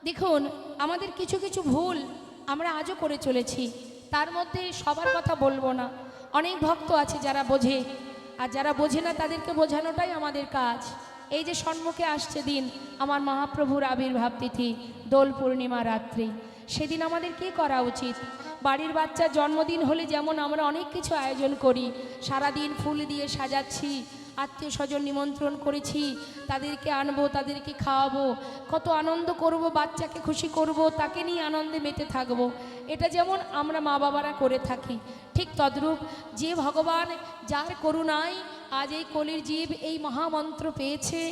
দেখুন, আমাদের কিছু কিছু ভুল আমরা আজও করে চলেছি। তার মধ্যে সবার কথা বলবো না, অনেক ভক্ত আছে যারা বোঝে, আর যারা বোঝে না তাদেরকে বোঝানোটাই আমাদের কাজ। এই যে সম্মুখে আসছে দিন আমার মহাপ্রভুর আবির্ভাব তিথি, দোল পূর্ণিমা রাত্রি, সেদিন আমাদের কী করা উচিত? বাড়ির বাচ্চার জন্মদিন হলে যেমন আমরা অনেক কিছু আয়োজন করি, সারাদিন ফুল দিয়ে সাজাচ্ছি, আত্মীয় স্বজন নিমন্ত্রণ করেছি, তাদেরকে আনবো, তাদেরকে খাওয়াবো, কত আনন্দ করব, বাচ্চাকে খুশি করব, তাকে নিয়ে আনন্দে মেতে থাকব। এটা যেমন আমরা মা বাবারা করে থাকি, ঠিক তদ্রূপ যে ভগবান, যার করুণায় আজ এই কলির জীব এই মহামন্ত্র পেয়েছে,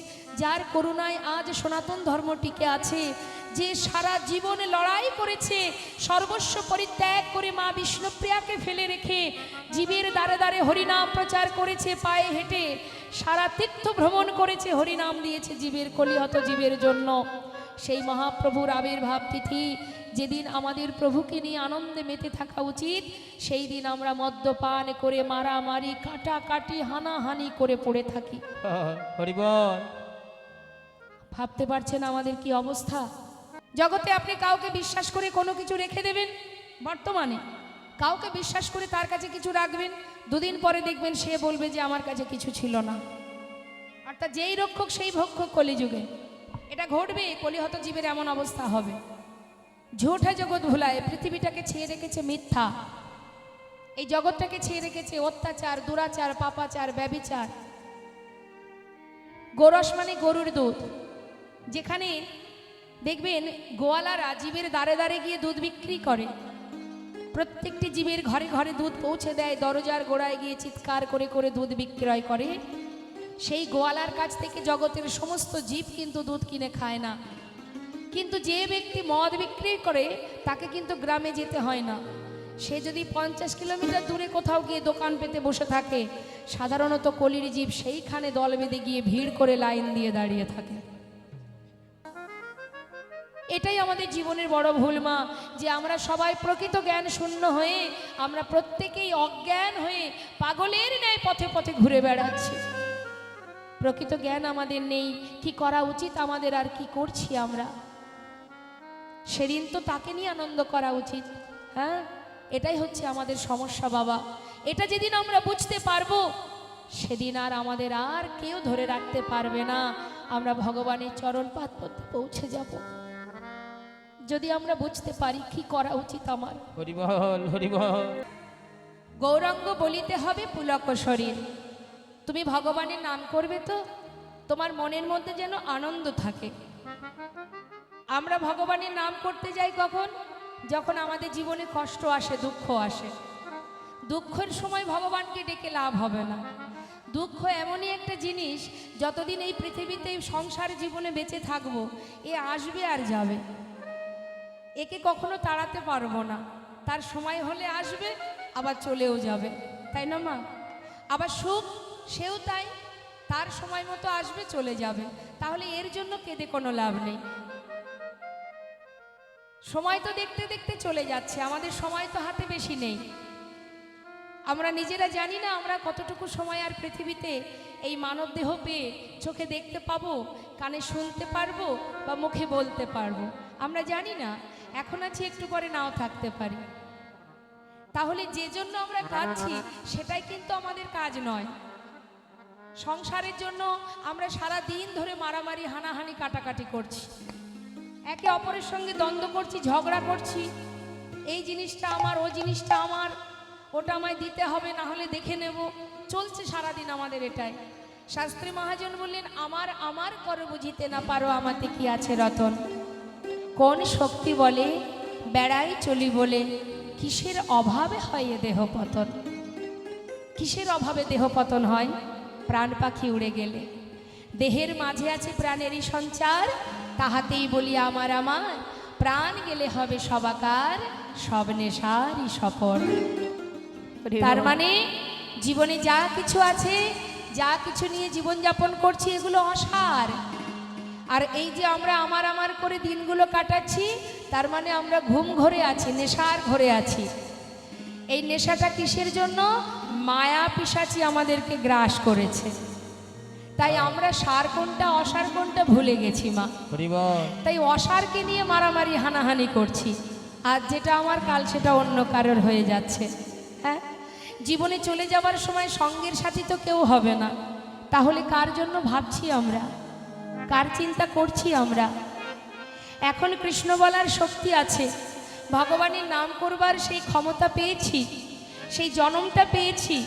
যার করুণায় আজ সনাতন ধর্ম টিকে আছে, যে সারা জীবনে লড়াই করেছে, সর্বস্ব পরিত্যাগ করে মা বিষ্ণুপ্রিয়াকে ফেলে রেখে জীবের দ্বারে দ্বারে হরিনাম প্রচার করেছে, পায়ে হেঁটে সারা তীর্থ ভ্রমণ করেছে, হরিনাম দিয়েছে জীবের, কলিহত জীবের জন্য। সেই মহাপ্রভুর আবির্ভাব তিথি, যেদিন আমাদের প্রভুকে নিয়ে আনন্দে মেতে থাকা উচিত, সেই দিন আমরা মদ্যপান করে মারামারি, কাটাকাটি, হানাহানি করে পড়ে থাকি। হরিবল। ভাবতে পারছেন আমাদের কি অবস্থা? জগতে আপনি কাউকে বিশ্বাস করে কোনো কিছু রেখে দেবেন, বর্তমানে কাউকে বিশ্বাস করে তার কাছে কিছু রাখবেন, দুদিন পরে দেখবেন সে বলবে যে আমার কাছে কিছু ছিল না। অর্থাৎ যেই রক্ষক সেই ভক্ষক কলিযুগে। এটা ঘটবে, কলিহত জীবের এমন অবস্থা হবে। ঝুঠা জগৎ ভুলায় পৃথিবীটাকে ছেয়ে রেখেছে মিথ্যা, এই জগৎটাকে ছেয়ে রেখেছে অত্যাচার, দুরাচার, পাপাচার, ব্যভিচার। গোরস মানে গরুর দুধ, যেখানে দেখবেন গোয়ালারা জীবের দ্বারে দ্বারে গিয়ে দুধ বিক্রি করে, প্রত্যেকটি জীবের ঘরে ঘরে দুধ পৌঁছে দেয়, দরজার গোড়ায় গিয়ে চিৎকার করে করে দুধ বিক্রয় করে। সেই গোয়ালার কাছ থেকে জগতের সমস্ত জীব কিন্তু দুধ কিনে খায় না। কিন্তু যে ব্যক্তি মদ বিক্রি করে তাকে কিন্তু গ্রামে যেতে হয় না, সে যদি 50 কিলোমিটার দূরে কোথাও গিয়ে দোকান পেতে বসে থাকে, সাধারণত কলির জীব সেইখানে দল বেঁধে গিয়ে ভিড় করে লাইন দিয়ে দাঁড়িয়ে থাকে। এটাই আমাদের জীবনের বড় ভুল মা, যে আমরা সবাই প্রকৃত জ্ঞান শূন্য হয়ে আমরা প্রত্যেকেই অজ্ঞান হয়ে পাগলের ন্যায় পথে পথে ঘুরে বেড়াচ্ছি। প্রকৃত জ্ঞান আমাদের নেই, কি করা উচিত আমাদের আর কি করছি আমরা। সেদিন তো তাকে নিয়ে আনন্দ করা উচিত। হ্যাঁ, এটাই হচ্ছে আমাদের সমস্যা বাবা। এটা যেদিন আমরা বুঝতে পারবো, সেদিন আর আমাদের আর কেউ ধরে রাখতে পারবে না, আমরা ভগবানের চরণ পাদ পদ্মে পৌঁছে যাব। যদি আমরা বুঝতে পারি কি করা উচিত আমার। হরিবল হরিবল। গৌরাঙ্গ বলিতে হবে পুলক শরীর। তুমি ভগবানের নাম করবে তো তোমার মনের মধ্যে যেন আনন্দ থাকে। আমরা ভগবানের নাম করতে যাই কখন? যখন আমাদের জীবনে কষ্ট আসে, দুঃখ আসে। দুঃখের সময় ভগবানকে ডেকে লাভ হবে না। দুঃখ এমনই একটা জিনিস, যতদিন এই পৃথিবীতে সংসার জীবনে বেঁচে থাকবো, এ আসবে আর যাবে, একে কখনো তাড়াতে পারবো না। তার সময় হলে আসবে, আবার চলেও যাবে, তাই না মা? আবার সুখ, সেও তাই, তার সময় মতো আসবে, চলে যাবে। তাহলে এর জন্য কেঁদে কোনো লাভ নেই। সময় তো দেখতে দেখতে চলে যাচ্ছে, আমাদের সময় তো হাতে বেশি নেই। আমরা নিজেরা জানি না আমরা কতটুকু সময় আর পৃথিবীতে এই মানব দেহ পেয়ে চোখে দেখতে পাবো, কানে শুনতে পারবো, বা মুখে বলতে পারবো। আমরা জানি না, এখন আছি, একটু পরে নাও থাকতে পারি। তাহলে যে জন্য আমরা কাঁদছি সেটাই কিন্তু আমাদের কাজ নয়। সংসারের জন্য আমরা সারা দিন ধরে মারামারি, হানাহানি, কাটাকাটি করছি, একে অপরের সঙ্গে দ্বন্দ্ব করছি, ঝগড়া করছি। এই জিনিসটা আমার, ও জিনিসটা আমার, ওটা আমায় দিতে হবে, না হলে দেখে নেব। চলছে সারাদিন আমাদের এটাই। শাস্ত্রী মহাজন বললেন, আমার আমার করে বুঝিতে না পারো, আমাতে কি আছে রতন। কোন শক্তি বলে বেড়াই চলি বলে, কিসের অভাবে হয় এ দেহ পতন। কিসের অভাবে দেহ পতন হয়? প্রাণ পাখি উড়ে গেলে। দেহের মাঝে আছে প্রাণেরই সঞ্চার, তাহাতেই বলি আমার আমার, প্রাণ গেলে হবে সবাকার, সব নেশারই সফর। তার মানে জীবনে যা কিছু আছে, যা কিছু নিয়ে জীবনযাপন করছি, এগুলো অসার। আর এই যে আমরা আমার আমার করে দিনগুলো কাটাচ্ছি, তার মানে আমরা ঘুম ঘরে আছি, নেশার ঘরে আছি। এই নেশাটা কিসের জন্য? মায়া পিশাচি আমাদেরকে গ্রাস করেছে। তাই আমরা সার কোনটা অসার কোনটা ভুলে গেছি মা। হরি বল। তাই অসারকে নিয়ে মারামারি হানাহানি করছি, আর যেটা আমার কাল সেটা অন্য কারোর হয়ে যাচ্ছে। হ্যাঁ, জীবনে চলে যাবার সময় সঙ্গের সাথী তো কেউ হবে না, তাহলে কার জন্য ভাবছি আমরা, কার চিন্তা করছি আমরা? এখন কৃষ্ণ বলার শক্তি আছে, ভগবানের নাম করবার সেই ক্ষমতা পেয়েছি, সেই জনমটা পেয়েছি।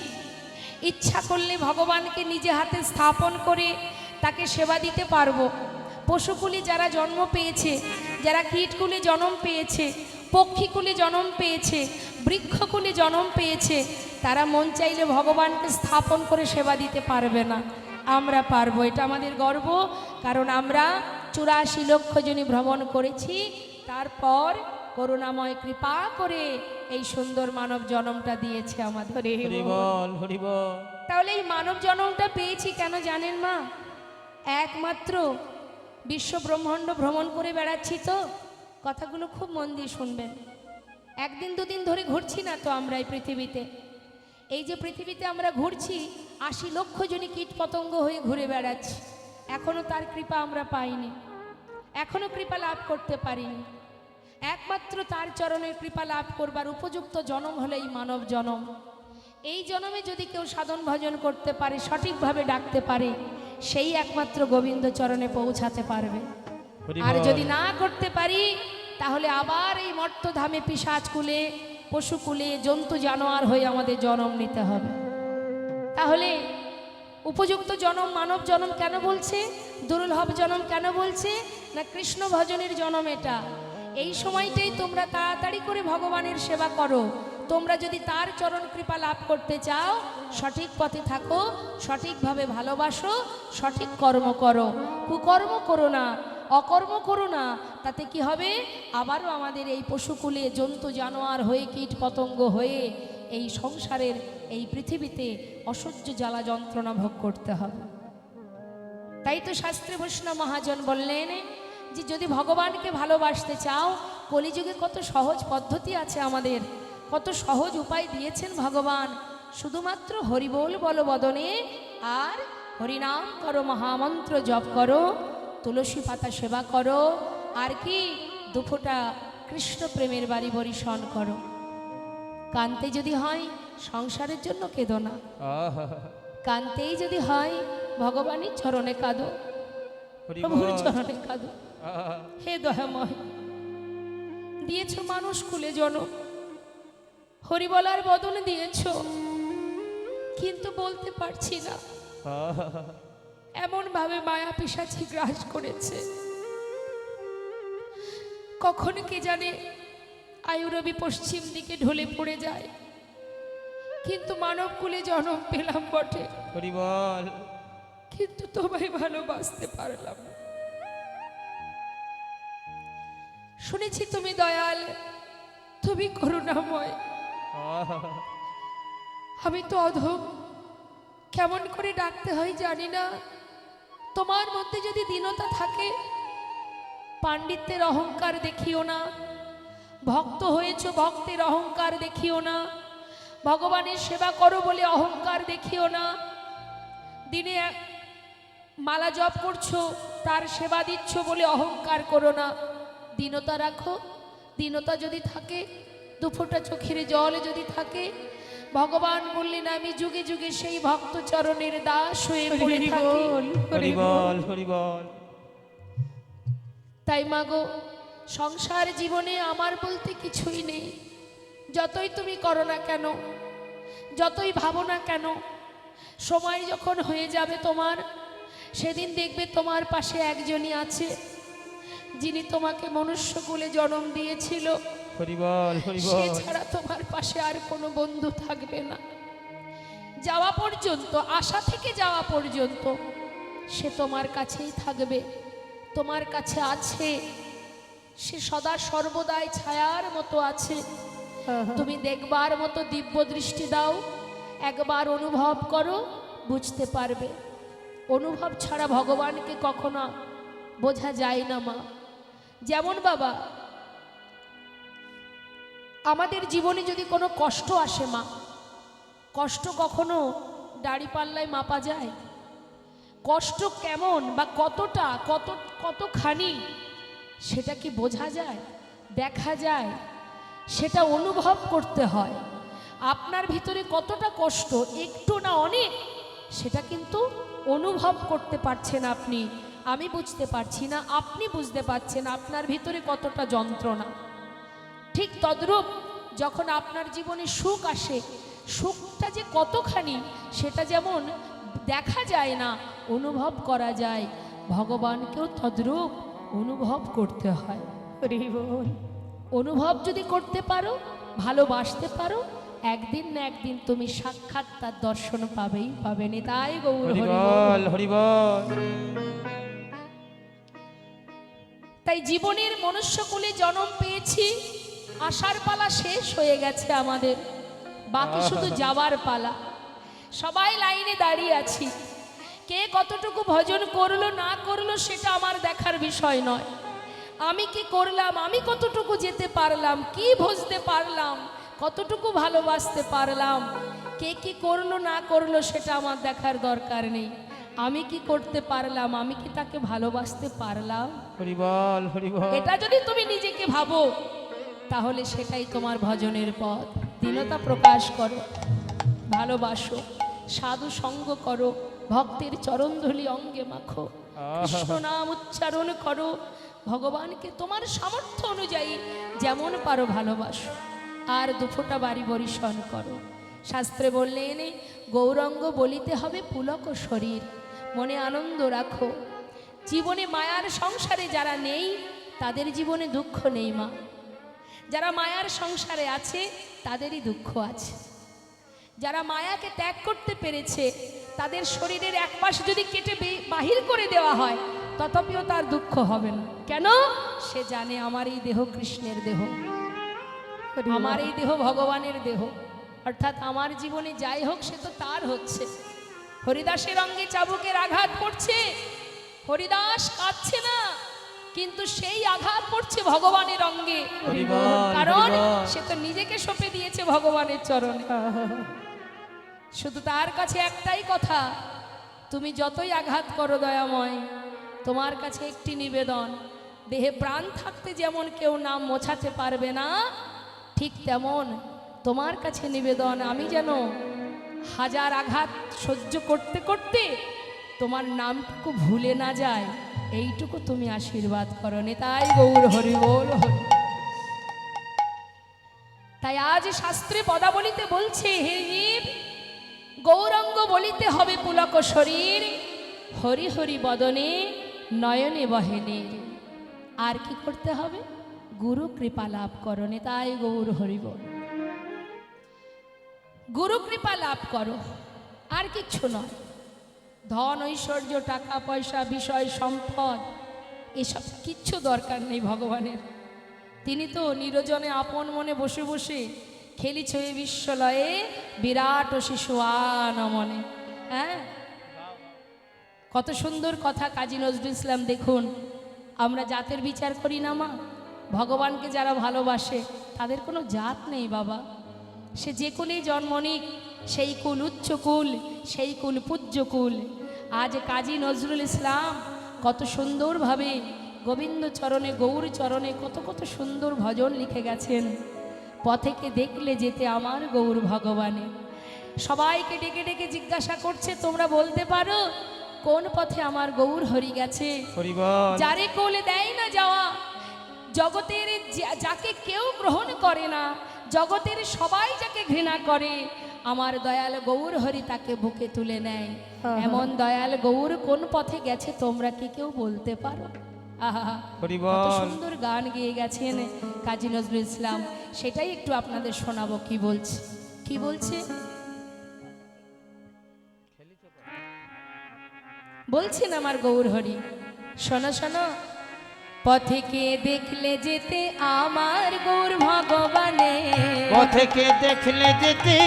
ইচ্ছা করলে ভগবানকে নিজে হাতে স্থাপন করে তাকে সেবা দিতে পারবো। পশুকুলে যারা জন্ম পেয়েছে, যারা কীটকুলে জন্ম পেয়েছে, পক্ষীকুলে জন্ম পেয়েছে, বৃক্ষকুলে জন্ম পেয়েছে, তারা মন চাইলে ভগবানকে স্থাপন করে সেবা দিতে পারবে না। আমরা পারবো, এটা আমাদের গর্ব, কারণ আমরা 84 লক্ষ জনী ভ্রমণ করেছি, তারপর করুণাময় কৃপা করে এই সুন্দর মানব জন্মটা দিয়েছে আমাদের। হরি বল, হরি বল। তাহলে এই মানব জন্মটা পেয়েছি কেন জানেন মা? একমাত্র বিশ্ব ব্রহ্মাণ্ড ভ্রমণ করে বেড়াচ্ছি তো, কথাগুলো খুব মন দিয়ে শুনবেন। একদিন দুদিন ধরে ঘুরছি না তো আমরা এই পৃথিবীতে। এই যে পৃথিবীতে আমরা ঘুরছি, 80 লক্ষ জনী কীট পতঙ্গ হয়ে ঘুরে বেড়াচ্ছি, এখনো তার কৃপা আমরা পাইনি, এখনো কৃপা লাভ করতে পারিনি। একমাত্র তার চরণের কৃপা লাভ করবার উপযুক্ত জনম হলো এই মানব জনম। এই জনমে যদি কেউ সাধন ভজন করতে পারে, সঠিকভাবে ডাকতে পারে, সেই একমাত্র গোবিন্দ চরণে পৌঁছাতে পারবে। আর যদি না করতে পারি, তাহলে আবার এই মর্তধামে পিশাচকুলে, পশুকুলে, জন্তু জানোয়ার হয়ে আমাদের জন্ম নিতে হবে। তাহলে উপযুক্ত জনম মানব জনম কেন বলছে, দুর্লভ জনম কেন বলছে না? কৃষ্ণ ভজনের জনম এটা। এই সময়টাই তোমরা তাড়াতাড়ি করে ভগবানের সেবা করো। তোমরা যদি তার চরণ কৃপা লাভ করতে চাও, সঠিক পথে থাকো, সঠিকভাবে ভালোবাসো, সঠিক কর্ম করো, কুকর্ম করো না, অকর্ম করো না। তাতে কি হবে? আবারও আমাদের এই পশুকুলে জন্তু জানোয়ার হয়ে, কীট পতঙ্গ হয়ে এই সংসারের এই পৃথিবীতে অসহ্য জ্বালা যন্ত্রণা ভোগ করতে হবে। তাই তো শাস্ত্রী বৈষ্ণব মহাজন বললেন যে যদি ভগবানকে ভালোবাসতে চাও, কলিযুগে কত সহজ পদ্ধতি আছে আমাদের, কত সহজ উপায় দিয়েছেন ভগবান। শুধুমাত্র হরিবোল বলো বদনে, আর হরিনাম করো, মহামন্ত্র জপ করো, তুলসী পাতা সেবা করো, আর কি দুফোঁটা কৃষ্ণ প্রেমের বাড়ি বরিশন করো। কানতে যদি হয় সংসারের জন্য কেঁদো না, কানতেই যদি হয় ভগবানের চরণে কাঁদো, প্রভুর চরণে কাঁদো। হে দয়াময়, দিয়েছ মানুষ কুলে জনম, হরি বলার বদন দিয়েছ, কিন্তু বলতে পারছি না। এমন ভাবে মায়া পিশাচি গ্রাস করেছে, কখন কে জানে আয়ুরবি পশ্চিম দিকে ঢলে পড়ে যায়, কিন্তু মানব কুলে জন্ম পেলাম বটে, হরি বল, কিন্তু তোমায় ভালোবাসতে পারলাম। শুনেছি তুমি দয়াল, তুমি করুণাময়, আমি তো অধম, কেমন করে ডাকতে হয় জানি না। তোমার মধ্যে যদি দীনতা থাকে, পাণ্ডিত্যের অহংকার দেখিও না, ভক্ত হয়েছ ভক্তের অহংকার দেখিও না, ভগবানের সেবা করো বলে অহংকার দেখিও না, দিনে মালা জপ করছো তার সেবা দিচ্ছ বলে অহংকার করো না, দীনতা রাখো। দীনতা যদি থাকে, দুফোঁটা চোখের জল যদি থাকে, ভগবান বললেন আমি যুগে যুগে সেই ভক্ত চরণের দাস হয়ে পড়ে থাকি। হরি বল, হরি বল। তাই মাগো, সংসার জীবনে আমার বলতে কিছুই নেই। যতই তুমি করো না কেন, যতই ভাবো না কেন, সময় যখন হয়ে যাবে তোমার, সেদিন দেখবে তোমার পাশে একজনই আছে, যিনি তোমাকে মনুষ্যকুলে জন্ম দিয়েছিল। হরি বল, হরি সে বল। ছাড়া তোমার পাশে আর কোনো বন্ধু থাকবে না। যাওয়া পর্যন্ত, আশা থেকে যাওয়া পর্যন্ত সে তোমার কাছেই থাকবে, তোমার কাছে আছে, সে সদা সর্বদাই ছায়ার মতো আছে। তুমি দেখবার মতো দিব্য দৃষ্টি দাও, একবার অনুভব করো, বুঝতে পারবে। অনুভব ছাড়া ভগবানকে কখনো বোঝা যায় না মা। যেমন বাবা, আমাদের জীবনে যদি কোনো কষ্ট আসে মা, কষ্ট কখনো দাড়ি পাল্লায় মাপা যায়? কষ্ট কেমন বা কতটা কতখানি সেটা কি বোঝা যায়, দেখা যায়? সেটা অনুভব করতে হয়। আপনার ভিতরে কতটা কষ্ট, একটু না অনেক, সেটা কিন্তু অনুভব করতে পারছেন আপনি। আমি বুঝতে পারছি না, আপনি বুঝতে পারছেন আপনার ভিতরে কতটা যন্ত্রণা। ঠিক তদ্রূপ যখন আপনার জীবনে সুখ আসে, সুখটা যে কতখানি সেটা যেমন দেখা যায় না, অনুভব করা যায়, ভগবানকেও তদ্রূপ অনুভব করতে হয়। হরি বল। অনুভব যদি করতে পারো, ভালোবাসতে পারো, একদিন না একদিন তুমি সাক্ষাৎ তার দর্শন পাবেই পাবে। নিতাই গৌর হরি বল। হরি বল। তাই জীবনের মনুষ্যকুলে জন্ম পেয়েছি, আসার পালা শেষ হয়ে গেছে আমাদের, বাকি শুধু যাওয়ার পালা। সবাই লাইনে দাঁড়িয়ে আছি, কে কতটুকু ভজন করলো না করলো সেটা আমার দেখার বিষয় নয়। আমি কি করলাম, আমি কতটুকু যেতে পারলাম, কি বুঝতে পারলাম, কতটুকু ভালোবাসতে পারলাম, কে কি করলো না করলো সেটা আমার দেখার দরকার নেই। আমি কি করতে পারলাম, আমি কি তাকে ভালোবাসতে পারলাম, হরি বল, হরি বল। এটা যদি তুমি নিজেকে ভাবো, তাহলে সেটাই তোমার ভজনের পথ। দীনতা প্রকাশ করো, ভালোবাসো, সাধু সঙ্গ করো, ভক্তের চরণধুলি অঙ্গে মাখো, কৃষ্ণ নাম উচ্চারণ করো, ভগবানকে তোমার সামর্থ্য অনুযায়ী যেমন পারো ভালোবাসো, আর দুফোঁটা বাড়ি বরিশন করো। শাস্ত্রে বললেন, গৌরঙ্গ বলিতে হবে পুলক শরীর, মনে আনন্দ রাখো। জীবনে মায়ার সংসারে যারা নেই তাদের জীবনে দুঃখ নেই মা, যারা মায়ার সংসারে আছে তাদেরই দুঃখ আছে। যারা মায়াকে ত্যাগ করতে পেরেছে তাদের শরীরের এক পাশ যদি কেটে বাহির করে দেওয়া হয় তথাপিও তার দুঃখ হবে না। কেন? সে জানে আমার এই দেহ কৃষ্ণের দেহ, আমার এই দেহ ভগবানের দেহ, অর্থাৎ আমার জীবনে যাই হোক সে তো তার হচ্ছে। হরিদাসের অঙ্গে চাবুকের আঘাত পড়ছে, হরিদাস কাঁদছে না, কিন্তু সেই আঘাত পড়ছে ভগবানের অঙ্গে, কারণ সে তো নিজেকে সঁপে দিয়েছে ভগবানের চরণে। শুধু তার কাছে একটাই কথা, তুমি যতই আঘাত করো দয়াময়, তোমার কাছে একটি নিবেদন, দেহে প্রাণ থাকতে যেমন কেউ নাম মোছাতে পারবে না, ঠিক তেমন তোমার কাছে নিবেদন, আমি যেন হাজার আঘাত সহ্য করতে করতে তোমার নামটুকু ভুলে না যায়, এইটুকু তুমি আশীর্বাদ করো। নিতাই গৌর হরি বল। তাই আজ শাস্ত্রে পদাবলিতে বলছে, হে জীব, গৌরাঙ্গ বলিতে হবে পুলক শরীর, হরি হরি বদনে নয়নে বহেনে। আর কি করতে হবে? গুরু কৃপা লাভ করো। নিতাই গৌর হরি বল। গুরু কৃপা লাভ করো, আর কিচ্ছু নয়। ধন ঐশ্বর্য টাকা পয়সা বিষয় সম্পদ এসব কিচ্ছু দরকার নেই ভগবানের। তিনি তো নিরজনে আপন মনে বসে বসে খেলিছে বিশ্বলয়ে বিরাট শিশু আনমনে। হ্যাঁ, কত সুন্দর কথা কাজী নজরুল ইসলাম। দেখুন, আমরা জাতের বিচার করি না মা, ভগবানকে যারা ভালোবাসে তাদের কোনো জাত নেই বাবা। সে যে কুলেই জন্ম নিক, সেই কুল উচ্চ কুল, সেই কুল পূজ্য কুল। আজ কাজী নজরুল ইসলাম কত সুন্দরভাবে গোবিন্দ চরণে গৌর চরণে কত কত সুন্দর ভজন লিখে গেছেন। পথেকে দেখলে যেতে আমার গৌর ভগবানে। সবাইকে ডেকে ডেকে জিজ্ঞাসা করছে, তোমরা বলতে পারো কোন পথে আমার গৌর হরি গেছে? যারে কোলে দেয় না যাওয়া, জগতের যাকে কেউ গ্রহণ করে না, জগতের সবাই যাকে ঘৃণা করে, আমার দয়াল গৌর হরি তাকে বুকে তুলে নেয়। এমন দয়াল গৌর কোন পথে গেছে তোমরা কি কেউ বলতে পারো? আহা, কত সুন্দর গান গেয়ে গেছেন কাজী নজরুল ইসলাম। সেটাই একটু আপনাদের শোনাবো। কি বলছে, কি বলছে বলছেন আমার গৌর হরি। শোনো শোনো। পথেকে দেখলে যেতে আমার গৌর ভগবানে, পথেকে দেখলে যেতে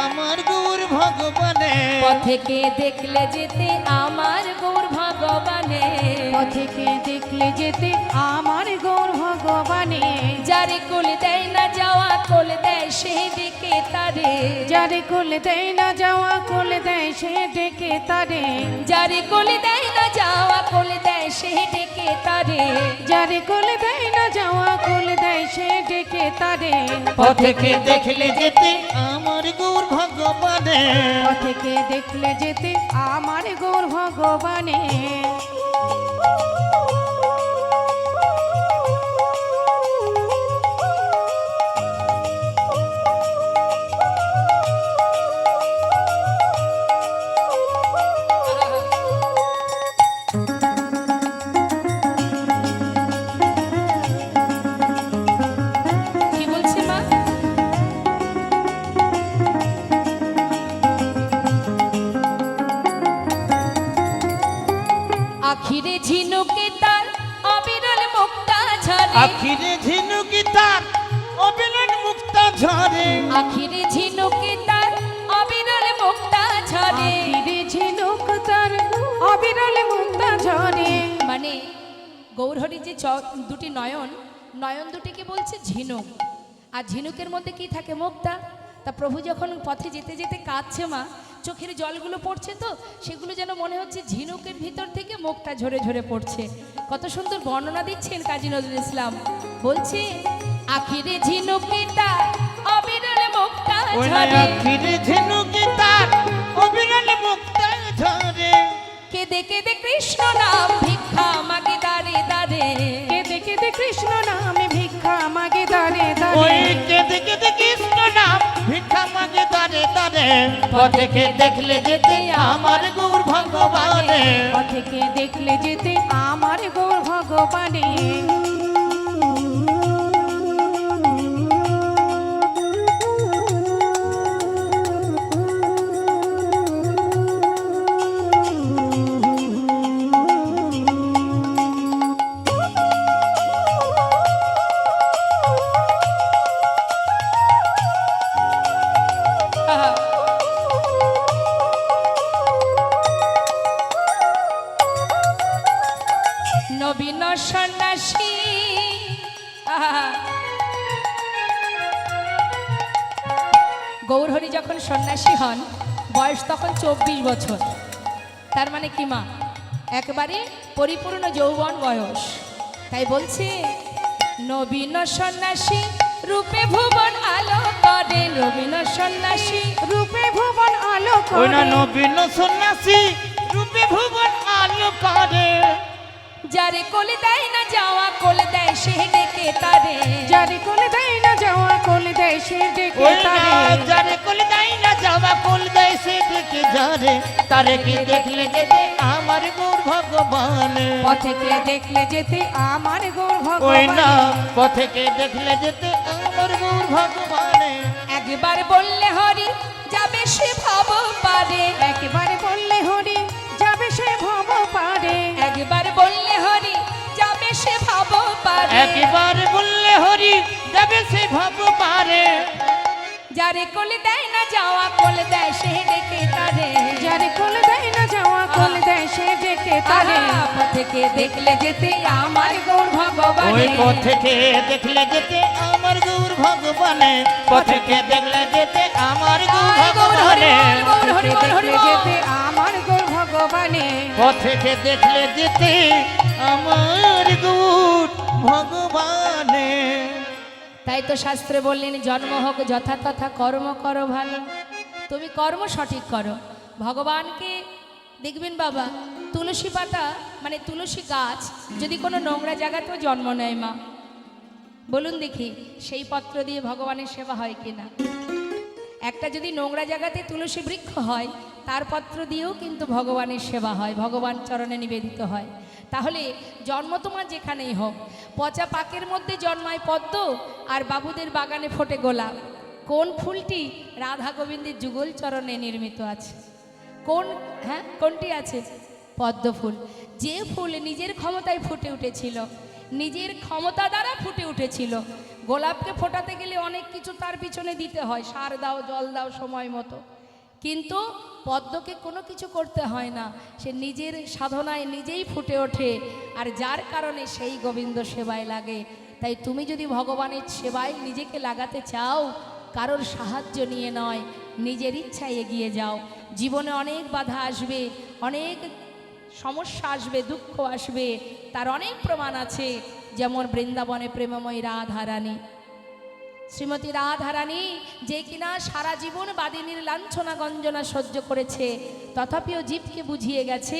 আমার গৌর ভগবানে, পথেকে দেখলে যেতে আমার গৌর ভগবানে, পথেকে দেখলে যেতে আমার গৌর ভগবানে। যারে কোল দেয় না যাওয়া, কোল দেয় সেই দিকে তার তারে, যারে কোলে দেয় না যাওয়া কোলে দেয় সে ডেকে তারে, যারে কোলে দেয় না যাওয়া কোলে দেয় সে ডেকে তারে, যারে কোলে দেয় না যাওয়া কোলে দেয় সে ডেকে তারে, পথেকে দেখলে যেতে আমার গৌর ভগবানে, পথেকে দেখলে যেতে আমার গৌর ভগবানে। কি বলছে মা? আখিরে ঝিনুকে তার অবিরল মুক্তা ঝরে, আখিরে ঝিনুকি তার অবিরল মুক্তা ঝরে, আখিরে ঝিনুকে তার অবিরল মুক্তা ঝরে। আখিরে ঝিনুক তার অবিরল মুক্তা ঝরে, মানে গৌরহরি যে দুটি নয়ন, নয়ন দুটিকে বলছে ঝিনুক, আর ঝিনুকের মধ্যে কি থাকে? মুক্তা। তা প্রভু যখন পথে যেতে যেতে কাঁদছে মা, চোখের জলগুলো পড়ছে, তো সেগুলো যেন মনে হচ্ছে ঝিনুকের ভিতর থেকে মুক্তা ঝরে ঝরে পড়ছে। কত সুন্দর বর্ণনা দিচ্ছেন কাজী নজরুল ইসলাম। বলছে আখিরে ঝিনুকে তার অবিরল মুক্তা ওই না ঝরে, আখিরে ঝিনুকি তার অবিরল মুক্তা ঝরে, কেঁদে কেঁদে কৃষ্ণ নাম ভিক্ষা মাগে দাঁড়ে দাঁড়ে, কেঁদে কেঁদে কৃষ্ণ নামে ভিক্ষা মাগে দাঁড়ে ওই দাঁড়ে, কেঁদে কেঁদে কৃষ্ণ নাম ভিক্ষা মাগে দাঁড়ে দাঁড়ে, পথেকে দেখলে যেতে আমার গৌর ভগবানে, পথেকে দেখলে যেতে আমার গৌর ভগবানে। নবীন সন্ন্যাসী গৌরহরি যখন সন্ন্যাসী হন বয়স তখন 24 বছর। তার মানে কি মা? একবারে পরিপূর্ণ যৌবন বয়স। তাই বলছে নবীন সন্ন্যাসী রূপে ভুবন আলো করে, নবীন সন্ন্যাসী রূপে ভুবন আলো ওই না করে, নবীন সন্ন্যাসী রূপে ভুবন আলো করে, যারে কোলে দেয় না যাওয়া কোলে দেয় সে ডেকে তারে, যারে কোলে দেয় না যাওয়া কোলে দেয় সে ডেকে ওই না তারে, যারে কোল দেয় না যাওয়া কোল দেয় সে ডেকে ঝরে, তারে কি দেখলে যেতে আমার গৌর ভগবানে, পথেকে দেখলে যেতে আমার গৌর ওই না ভগবানে। পথেকে দেখলে যেতে আমার গৌর ভগবানে, একবার বললে হরি যাবে সে ভব পারে, একবারে বললে হরি যাবে সে ভব পারে, একবার বললে হরি যাবে সে ভব পারে, একবার বললে হরি যাবে সে ভব পারে, যারে কোলে দেয় না যাওয়া কোলে দেয় সে ডেকে তারে, যারে কোলে দেয় না যাওয়া কোলে দেয় সে ডেকে তারে, পথেকে দেখলে যেতে আমার গৌর ওই ভগবানে, পথেকে দেখলে যেতে আমার গৌর ভগবানে, পথেকে দেখলে যেতে আমার গৌর ভগবানে, পথেকে দেখলে যেতে আমার গৌর ভগবানে, পথেকে দেখলে যেতে আমার গৌর ভগবানে। তাই তো শাস্ত্রে বললেন জন্ম হোক যথাতথা কর্ম করো ভালো। তুমি কর্ম সঠিক করো। ভগবানকে দেখবেন বাবা, তুলসী পাতা মানে তুলসী গাছ যদি কোনো নোংরা জায়গাতেও জন্ম নেয় মা, বলুন দেখি সেই পত্র দিয়ে ভগবানের সেবা হয় কিনা? একটা যদি নোংরা জায়গাতে তুলসী বৃক্ষ হয় তার পত্র দিয়েও কিন্তু ভগবানের সেবা হয়, ভগবান চরণে নিবেদিত হয়। তাহলে জন্ম তোমার যেখানেই হোক, পচা পাকের মধ্যে জন্মায় পদ্ম আর বাবুদের বাগানে ফোটে গোলাপ। কোন ফুলটি রাধা গোবিন্দের যুগল চরণে নির্মিত আছে? কোনটি আছে? পদ্ম ফুল। যে ফুল নিজের ক্ষমতায় ফুটে উঠেছিল, নিজের ক্ষমতা দ্বারা ফুটে উঠেছিল। গোলাপকে ফোটাতে গেলে অনেক কিছু তার পিছনে দিতে হয়, সার দাও, জল দাও সময় মতো, কিন্তু পদ্মকে কোনো কিছু করতে হয় না, সে নিজের সাধনায় নিজেই ফুটে ওঠে, আর যার কারণে সেই গোবিন্দ সেবায় লাগে। তাই তুমি যদি ভগবানের সেবায় নিজেকে লাগাতে চাও, কারোর সাহায্য নিয়ে নয়, নিজের ইচ্ছায় এগিয়ে যাও। জীবনে অনেক বাধা আসবে, অনেক সমস্যা আসবে, দুঃখ আসবে, তার অনেক প্রমাণ আছে। যেমন বৃন্দাবনে প্রেমময়ী রাধারানী, শ্রীমতী রাধারানী, যে কিনা সারা জীবন বাদিনীর লাঞ্ছনা গঞ্জনা সহ্য করেছে, তথাপিও জীবকে বুঝিয়ে গেছে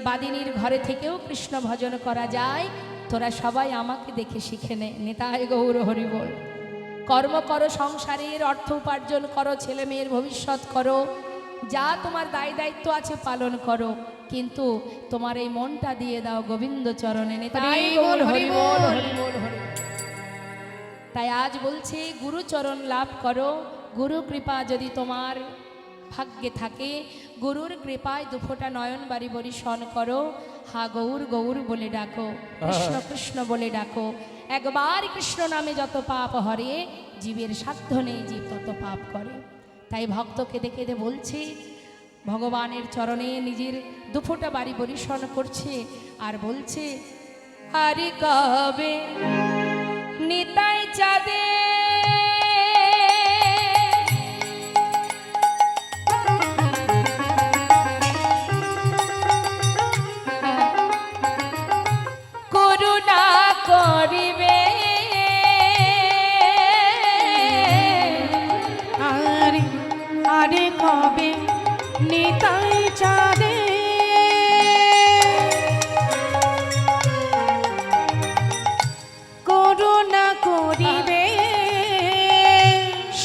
বাদিনীর ঘরে থেকেও কৃষ্ণ ভজন করা যায়। তোরা সবাই আমাকে দেখে শিখে নে। নিতাই গৌর হরি বল। কর্ম করো, সংসারের অর্থ উপার্জন করো, ছেলে মেয়ের ভবিষ্যৎ করো, যা তোমার দায় দায়িত্ব আছে পালন করো, কিন্তু তোমার এই মনটা দিয়ে দাও গোবিন্দ চরণে। নিতাই গৌর হরি বল, হরি বল, হরি বল। তাই আজ বলছি, গুরুচরণ লাভ করো। গুরু কৃপা যদি তোমার ভাগ্যে থাকে, গুরুর কৃপায় দুফোঁটা নয়ন বাড়ি বরিশন করো। হা গৌর গৌর বলে ডাকো, কৃষ্ণ কৃষ্ণ বলে ডাকো। একবার কৃষ্ণ নামে যত পাপ হরে, জীবের সাধ্য নেই জীব তত পাপ করে। তাই ভক্তকে দেখে বলছে, ভগবানের চরণে নিজের দুফোঁটা বাড়ি বরিশন করছে আর বলছে, আরে কবে নিতাই চাঁদে করুণা করিবে, আরে আরে কবে নিতাই চাঁদে করুণা করিবে,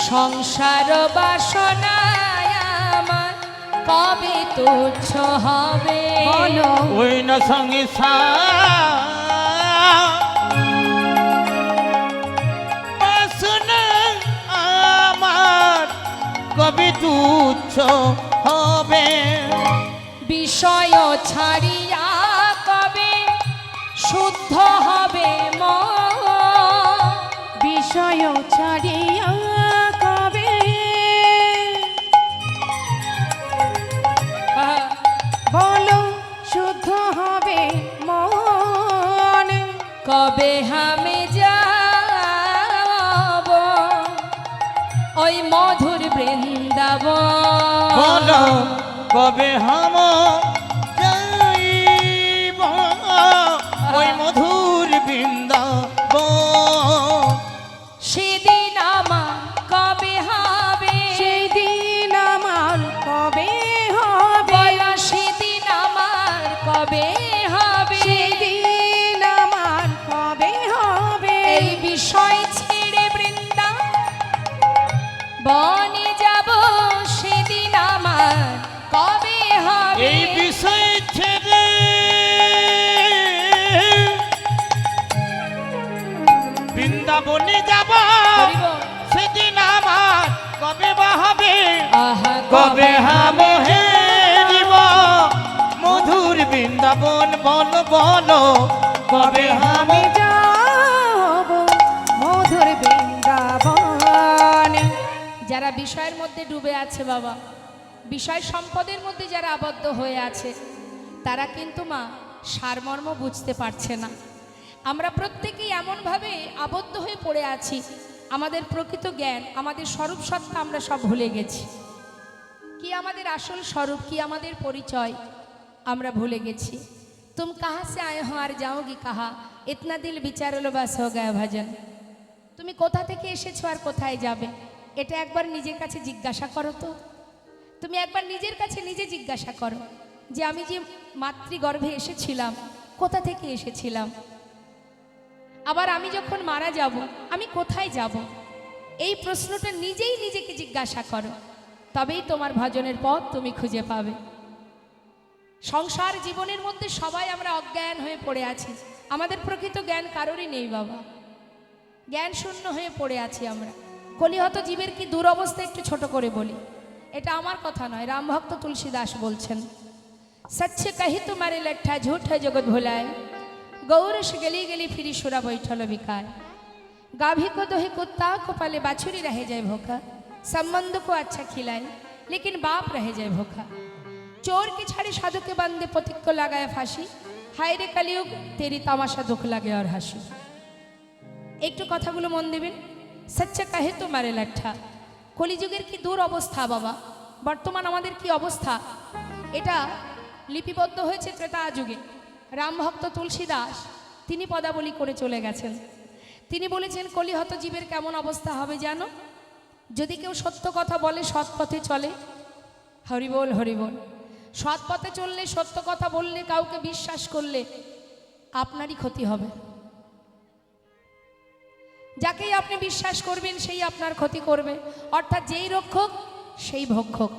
সংসার বাসনায় আমার কবে তুচ্ছ হবে। বলো ওই না বাসনা আমার কবি তুচ্ছ হবে। বিষয় ছাড়িয়া কবে শুদ্ধ হবে মন, বিষয় ছাড়িয়া কবে বলো শুদ্ধ হবে মন, কবে আমি যাব ওই মধুর বৃন্দাবন। বলো কবে হাম যাইব ওই মধুর বৃন্দাবন। সেদিন আমার কবে হবে, সেই দিন আমার কবে হবে, বলো সেদিন আমার কবে হবে, সেই দিন আমার কবে হবে, এই বিষয় ছেড়ে বৃন্দা বনে যাব সেদিন আমার কবে হবে। এই বিষয় ছেড়ে বৃন্দাবনে যাব হরি বল। সেদিন আমার কবে বা হবে। আহা কবে হামো হেরিব মধুর বৃন্দাবন। বলো বলো কবে হামে আমি যাব মধুর বৃন্দাবন। যারা বিষয়ের মধ্যে ডুবে আছে বাবা, বিষয় সম্পদের মধ্যে যারা আবদ্ধ হয়ে আছে, তারা কিন্তু মা সারমর্ম বুঝতে পারছে না। আমরা প্রত্যেকেই এমনভাবে আবদ্ধ হয়ে পড়ে আছি, আমাদের প্রকৃত জ্ঞান, আমাদের স্বরূপ সত্তা আমরা সব ভুলে গেছি। কি আমাদের আসল স্বরূপ, কি আমাদের পরিচয় আমরা ভুলে গেছি। তুম কাহা সে আয়ে হো আর যাওগি কাহা, ইতনা দিল বিচারলো বাস হো গায়া ভজন। তুমি কোথা থেকে এসেছো আর কোথায় যাবে, এটা একবার নিজের কাছে জিজ্ঞাসা করো তো। তুমি একবার নিজের কাছে নিজে জিজ্ঞাসা করো যে আমি যে মাতৃগর্ভে এসেছিলাম, কোথা থেকে এসেছিলাম, আবার আমি যখন মারা যাব আমি কোথায় যাব। এই প্রশ্নটা নিজেই নিজেকে জিজ্ঞাসা করো, তবেই তোমার ভজনের পথ তুমি খুঁজে পাবে। সংসার জীবনের মধ্যে সবাই আমরা অজ্ঞান হয়ে পড়ে আছি, আমাদের প্রকৃত জ্ঞান কারোরই নেই বাবা। জ্ঞান শূন্য হয়ে পড়ে আছি আমরা। কলিহত জীবের কি দুরবস্থা একটু ছোট করে বলি, এটা আমার কথা নয়, রামভক্ত তুলসী দাস বলছেন, সচ্ছে কহি তোমারে লঠা ঝুঠ है জগৎ ভোলায়, गौरश गली गली फिरी सुरा बैठल बिकाय, गाभी को दोहे कुत्ता को पाले बाछुरी रह जाए भूखा, संबंध को अच्छा खिलाए लेकिन बाप रह जाए भूखा, चोर के छाड़े साधु के बंदे पथिक को लगाए फांसी, हाय रे कलियुग तेरी तमाशा दुख लगे और हाসি। একটু কথাগুলো মন দিবেন। সচ্চা কাহে তোমারে লাঠা কলিযুগের কি দূর অবস্থা বাবা, বর্তমান আমাদের কি অবস্থা, এটা লিপিবদ্ধ হয়েছে ত্রেতা যুগে। রামভক্ত তুলসী দাস তিনি পদাবলী করে চলে গেছেন। তিনি বলেছেন কলিহত জীবের কেমন অবস্থা হবে জানো? যদি কেউ সত্য কথা বলে, সৎ পথে চলে, হরিবোল হরিবোল, সৎ পথে চললে, সত্য কথা বললে, কাউকে বিশ্বাস করলে আপনারই ক্ষতি হবে। যাকেই আপনি বিশ্বাস করবেন সেই আপনার ক্ষতি করবে, অর্থাৎ যেই রক্ষক সেই ভক্ষক।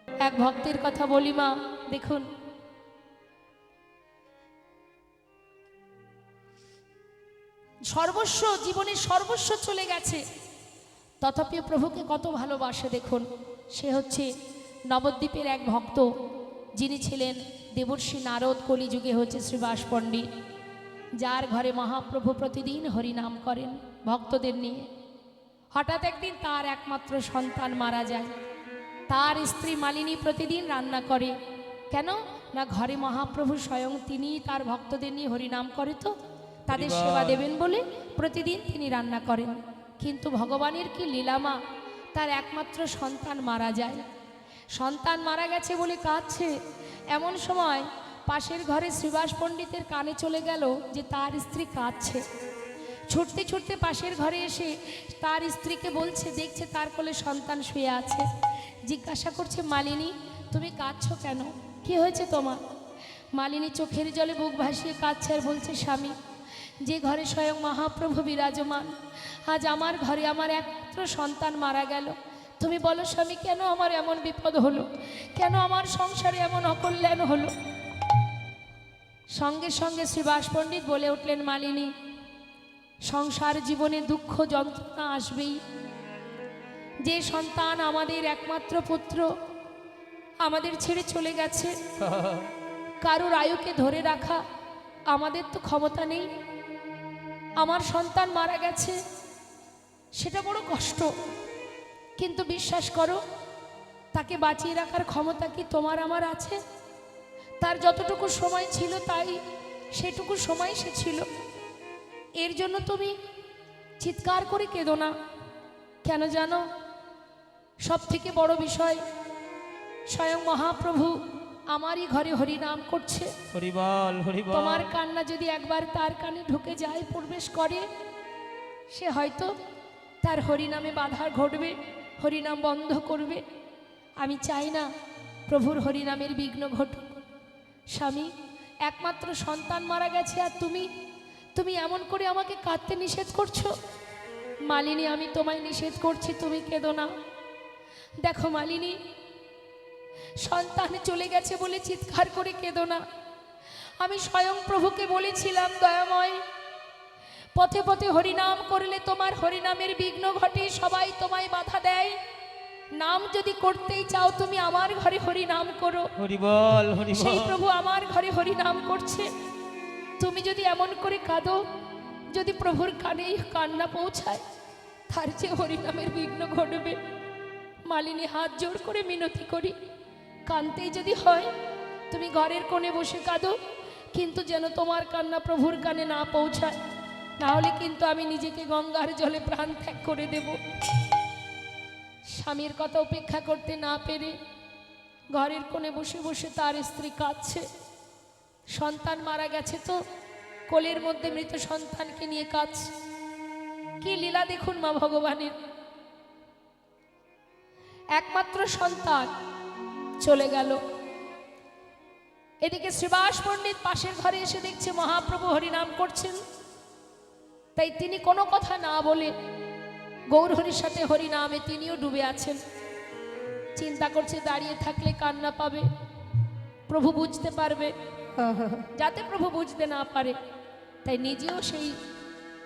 এক ভক্তের কথা বলি মা, দেখুন সর্বস্ব, জীবনের সর্বস্ব চলে গেছে, তথাপিও প্রভুকে কত ভালোবাসে দেখুন। সে হচ্ছে নবদ্বীপের এক ভক্ত, যিনি ছিলেন দেবর্ষি নারদ, কলিযুগে হচ্ছে শ্রীবাস পণ্ডিত, যার ঘরে মহাপ্রভু প্রতিদিন হরিনাম করেন ভক্তদের নিয়ে। হঠাৎ একদিন তার একমাত্র সন্তান মারা যায়। তার স্ত্রী মালিনী প্রতিদিন রান্না করে, কেন না ঘরে মহাপ্রভু স্বয়ং তিনি তার ভক্তদের নিয়ে হরিনাম করে, তো তাদের সেবা দেবেন বলে প্রতিদিন তিনি রান্না করেন। কিন্তু ভগবানের কি লীলামা, তার একমাত্র সন্তান মারা যায়। সন্তান মারা গেছে বলে কাঁদছে, এমন সময় পাশের ঘরে শ্রীবাস পণ্ডিতের কানে চলে গেল যে তার স্ত্রী কাঁদছে। ছুটতে ছুটতে পাশের ঘরে এসে তার স্ত্রীকে বলছে, দেখছে তার কোলে সন্তান শুয়ে আছে। জিজ্ঞাসা করছে, মালিনী তুমি কাঁদছো কেন, কি হয়েছে তোমার? মালিনী চোখের জলে বুক ভাসিয়ে কাঁদছে আর বলছে, স্বামী, যে ঘরে স্বয়ং মহাপ্রভু বিরাজমান, আজ আমার ঘরে আমার একমাত্র সন্তান মারা গেল। তুমি বলো স্বামী, কেন আমার এমন বিপদ হলো, কেন আমার সংসারে এমন অকল্যাণ হলো? সঙ্গে সঙ্গে শ্রীবাস পণ্ডিত বলে উঠলেন, মালিনী, সংসার জীবনে দুঃখ যন্ত্রণা আসবেই। যে সন্তান আমাদের একমাত্র পুত্র আমাদের ছেড়ে চলে গেছে, কারোর আয়ুকে ধরে রাখা আমাদের তো ক্ষমতা নেই। আমার সন্তান মারা গেছে, সেটা বড় কষ্ট, কিন্তু বিশ্বাস করো তাকে বাঁচিয়ে রাখার ক্ষমতা কি তোমার আমার আছে? তার যতটুকু সময় ছিল তাই সেটুকু সময় সে ছিল। এর জন্য তুমি চিৎকার করে কেঁদো না। কেন জানো? সব থেকে বড় বিষয়, স্বয়ং মহাপ্রভু আমারই ঘরে হরিনাম করছে। হরিবল হরিবল। তোমার কান্না যদি একবার তার কানে ঢুকে যায়, প্রবেশ করে, সে হয়তো তার হরিনামে বাধা ঘটবে, হরিনাম বন্ধ করবে। আমি চাই না প্রভুর হরিনামের বিঘ্ন ঘটুক। স্বামী, একমাত্র সন্তান মারা গেছে আর তুমি এমন করে আমাকে কাঁদতে নিষেধ করছো। মালিনী, আমি তোমায় নিষেধ করছি, তুমি কেঁদো না। দেখো মালিনী, সন্তান চলে গেছে বলে চিৎকার করে কেঁদো না। আমি স্বয়ং প্রভুকে বলেছিলাম, দয়াময়, পথে পথে হরিনাম করলে তোমার হরিনামের বিঘ্ন ঘটে, সবাই তোমায় বাধা দেয়। নাম যদি করতেই চাও তুমি আমার ঘরে হরিনাম করো। হরিবল হরিবল। সেই প্রভু আমার ঘরে হরিনাম করছে। তুমি যদি এমন করে কাঁদো, যদি প্রভুর কানে কান্না পৌঁছায়, তার যে হরিনামের বিঘ্ন ঘটবে। মালিনী, হাত জোর করে মিনতি করি, কাঁদতেই যদি হয় তুমি ঘরের কোণে বসে কাঁদো, কিন্তু যেন তোমার কান্না প্রভুর কানে না পৌঁছায়, না হলে কিন্তু আমি নিজেকে গঙ্গার জলে প্রাণ ত্যাগ করে দেব। স্বামীর কথা উপেক্ষা করতে না পেরে ঘরের কোণে বসে বসে তার স্ত্রী কাঁদছে। সন্তান মারা গেছে তো কোলের মধ্যে মৃত সন্তানকে নিয়ে কাঁদছে। কি লীলা দেখুন মা ভগবানের। একমাত্র সন্তান চলে গেল। এদিকে শ্রীবাস পণ্ডিত পাশের ঘরে এসে দেখছে মহাপ্রভু হরিনাম করছেন, তাই তিনি কোনো কথা না বলে গৌরহরির সাথে হরিনামে তিনিও ডুবে আছেন। চিন্তা করছে দাঁড়িয়ে থাকলে কান্না পাবে, প্রভু বুঝতে পারবে, যাতে প্রভু বুঝতে না পারে, তাই নিজেও সেই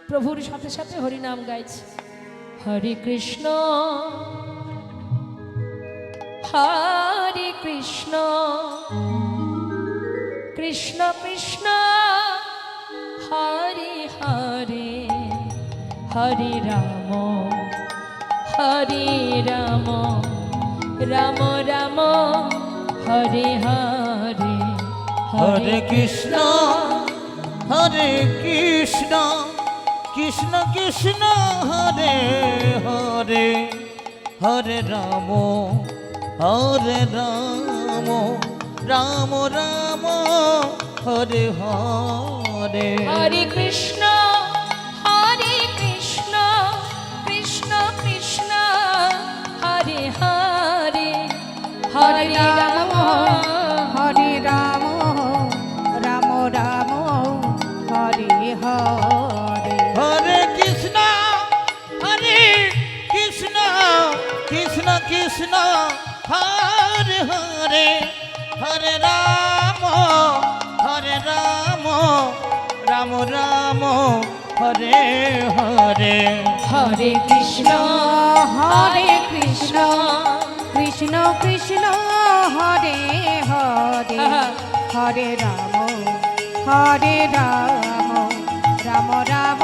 প্রভুর সাথে সাথে হরিনাম গাইছে। হরে কৃষ্ণ হরে কৃষ্ণ কৃষ্ণ কৃষ্ণ হরে হরে, হরে রাম হরে রাম, রাম রাম হরে হরে, হরে কৃষ্ণ হরে কৃষ্ণ কৃষ্ণ কৃষ্ণ হরে হরে, হরে রাম হরে রাম রাম রাম হরে হরে হরে কৃষ্ণ কৃষ্ণ কৃষ্ণ হরে হরে হরে রাম হরে রাম রাম রাম হরে হরে হরে কৃষ্ণ কৃষ্ণ কৃষ্ণ হরে হরে হরে রাম রাম রাম হরে হরে হরে কৃষ্ণ কৃষ্ণ কৃষ্ণ কৃষ্ণ হরে হরে হরে রাম রাম রাম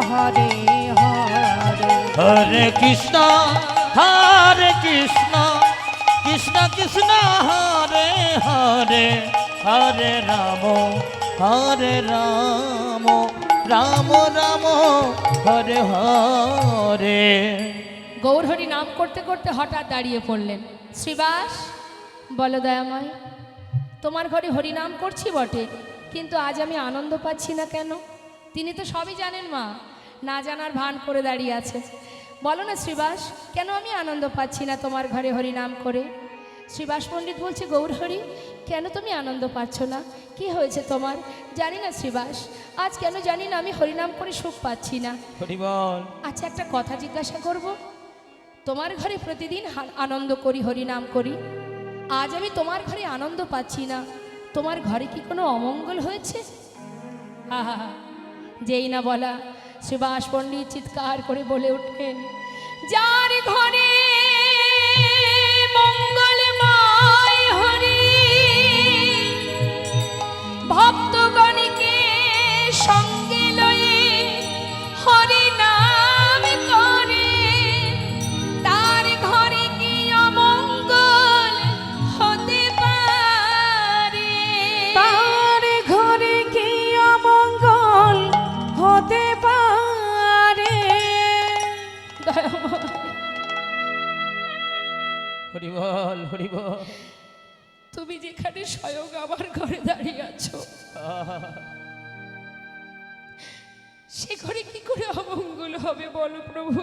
হরে হরে হরে কৃষ্ণ কৃষ্ণ কৃষ্ণ হরে হরে হরে রাম রাম রাম হরে হরে গৌরহরি নাম করতে করতে হঠাৎ দাঁড়িয়ে পড়লেন। শ্রীবাস, বলো দয়াময়, তোমার ঘরে হরিনাম করছি বটে, কিন্তু আজ আমি আনন্দ পাচ্ছি না কেন? তিনি তো সবই জানেন মা, না জানার ভান করে দাঁড়িয়ে আছে। বলো না শ্রীবাস, কেন আমি আনন্দ পাচ্ছি না তোমার ঘরে হরিনাম করে? শ্রীবাস পণ্ডিত বলছে, গৌরহরি, কেন তুমি আনন্দ পাচ্ছ না? কি হয়েছে তোমার? জানি না শ্রীবাস, আজ কেন জানি না আমি হরিনাম করে সুখ পাচ্ছি না। হরি বল। আচ্ছা, একটা কথা জিজ্ঞাসা করব। তোমার ঘরে প্রতিদিন আনন্দ করি, হরিনাম করি, আজ আমি তোমার ঘরে আনন্দ পাচ্ছি না, তোমার ঘরে কি কোনো অমঙ্গল হয়েছে? আহা, যেই না বলা, শ্রীবাস পণ্ডিত চিৎকার করে বলে উঠলেন, যার ঘরে মঙ্গলময় হরি ভক্তগণকে সঙ্গে লয়ে হরি নাম করে, তার ঘরে কি অমঙ্গল হতে পারে? তার ঘরে কি অমঙ্গল হতে পারে? হরি বল, হরি বল। তুমি যেখানে স্বয়ং আমার ঘরে দাঁড়িয়ে আছো, সে ঘরে কি করে অমঙ্গল হবে বলো প্রভু?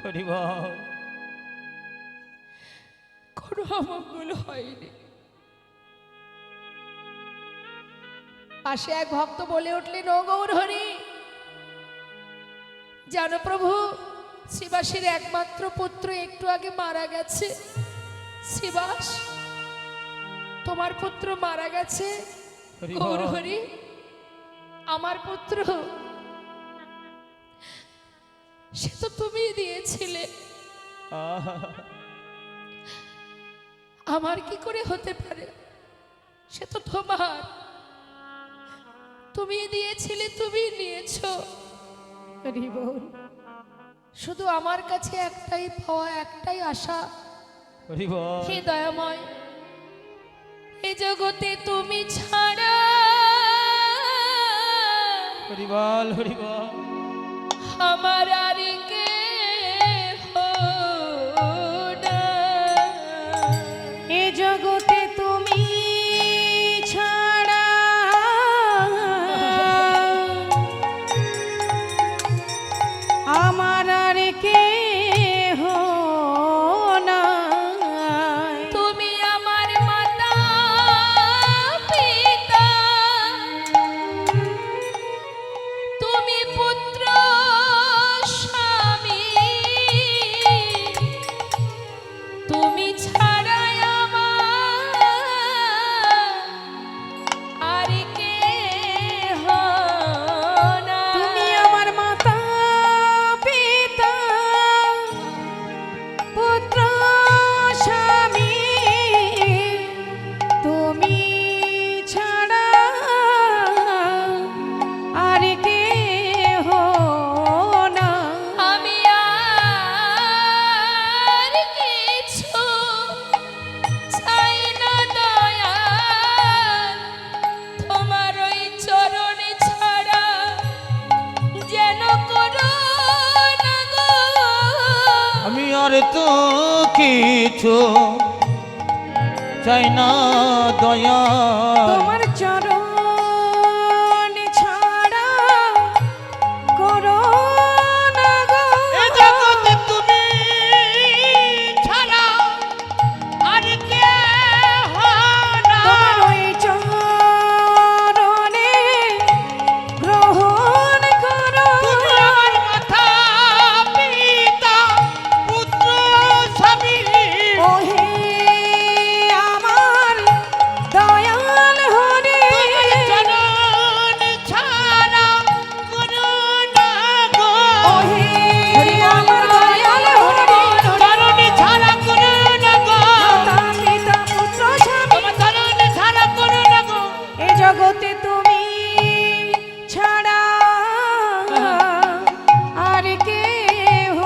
হরি বল। কোনো অমঙ্গল হয়নি। পাশে এক ভক্ত বলে উঠলেন, ও গৌরহরি, জানো প্রভু, শ্রীবাসের একমাত্র পুত্র একটু আগে মারা গেছে। শ্রীবাস, তোমার পুত্র মারা গেছে? হরি বল। গৌরহরি, আমার পুত্র, সে তো তুমি দিয়েছিলে, আমার কি করে হতে পারে? সে তো তোমার, তুমি দিয়েছিলে, তুমি নিয়েছো। হরি বল। শুধু আমার কাছে একটাই পাওয়া, একটাই আশা, হরি বল। হে দয়াময়, এ জগতে তুমি ছাড়া হরি বল, হরি বল। আমার আর কেহ নাই। এ জগতে তুমি ছাড়া আমার আর কেহ নাই। তুমি আমার মাতা পিতা, তুমি পুত্র স্বামী, তুমি ছাড়াই আমার আর কেহ নাই। তুমি আমার মাতা পিতা, তো কিছু চাই না দয়া তোমার চরণ ছাড়া করো না গো এ জগতে তুমি ছাড়া আর কে না তোমার ওই চরণে গ্রহণ করো তুমি আমার মাথা পিতা পুত্র স্বামী ওহে আমার দয়াল হরি চরণ ছাড়া কোনো না গো ওহে আমার দয়াল হরি চরণ ছাড়া কোনো না গো মাতা পিতা পুত্র স্বামী তোমার চরণ ছাড়া কোনো না গো এ জগতে তুমি ছাড়া আর কেহ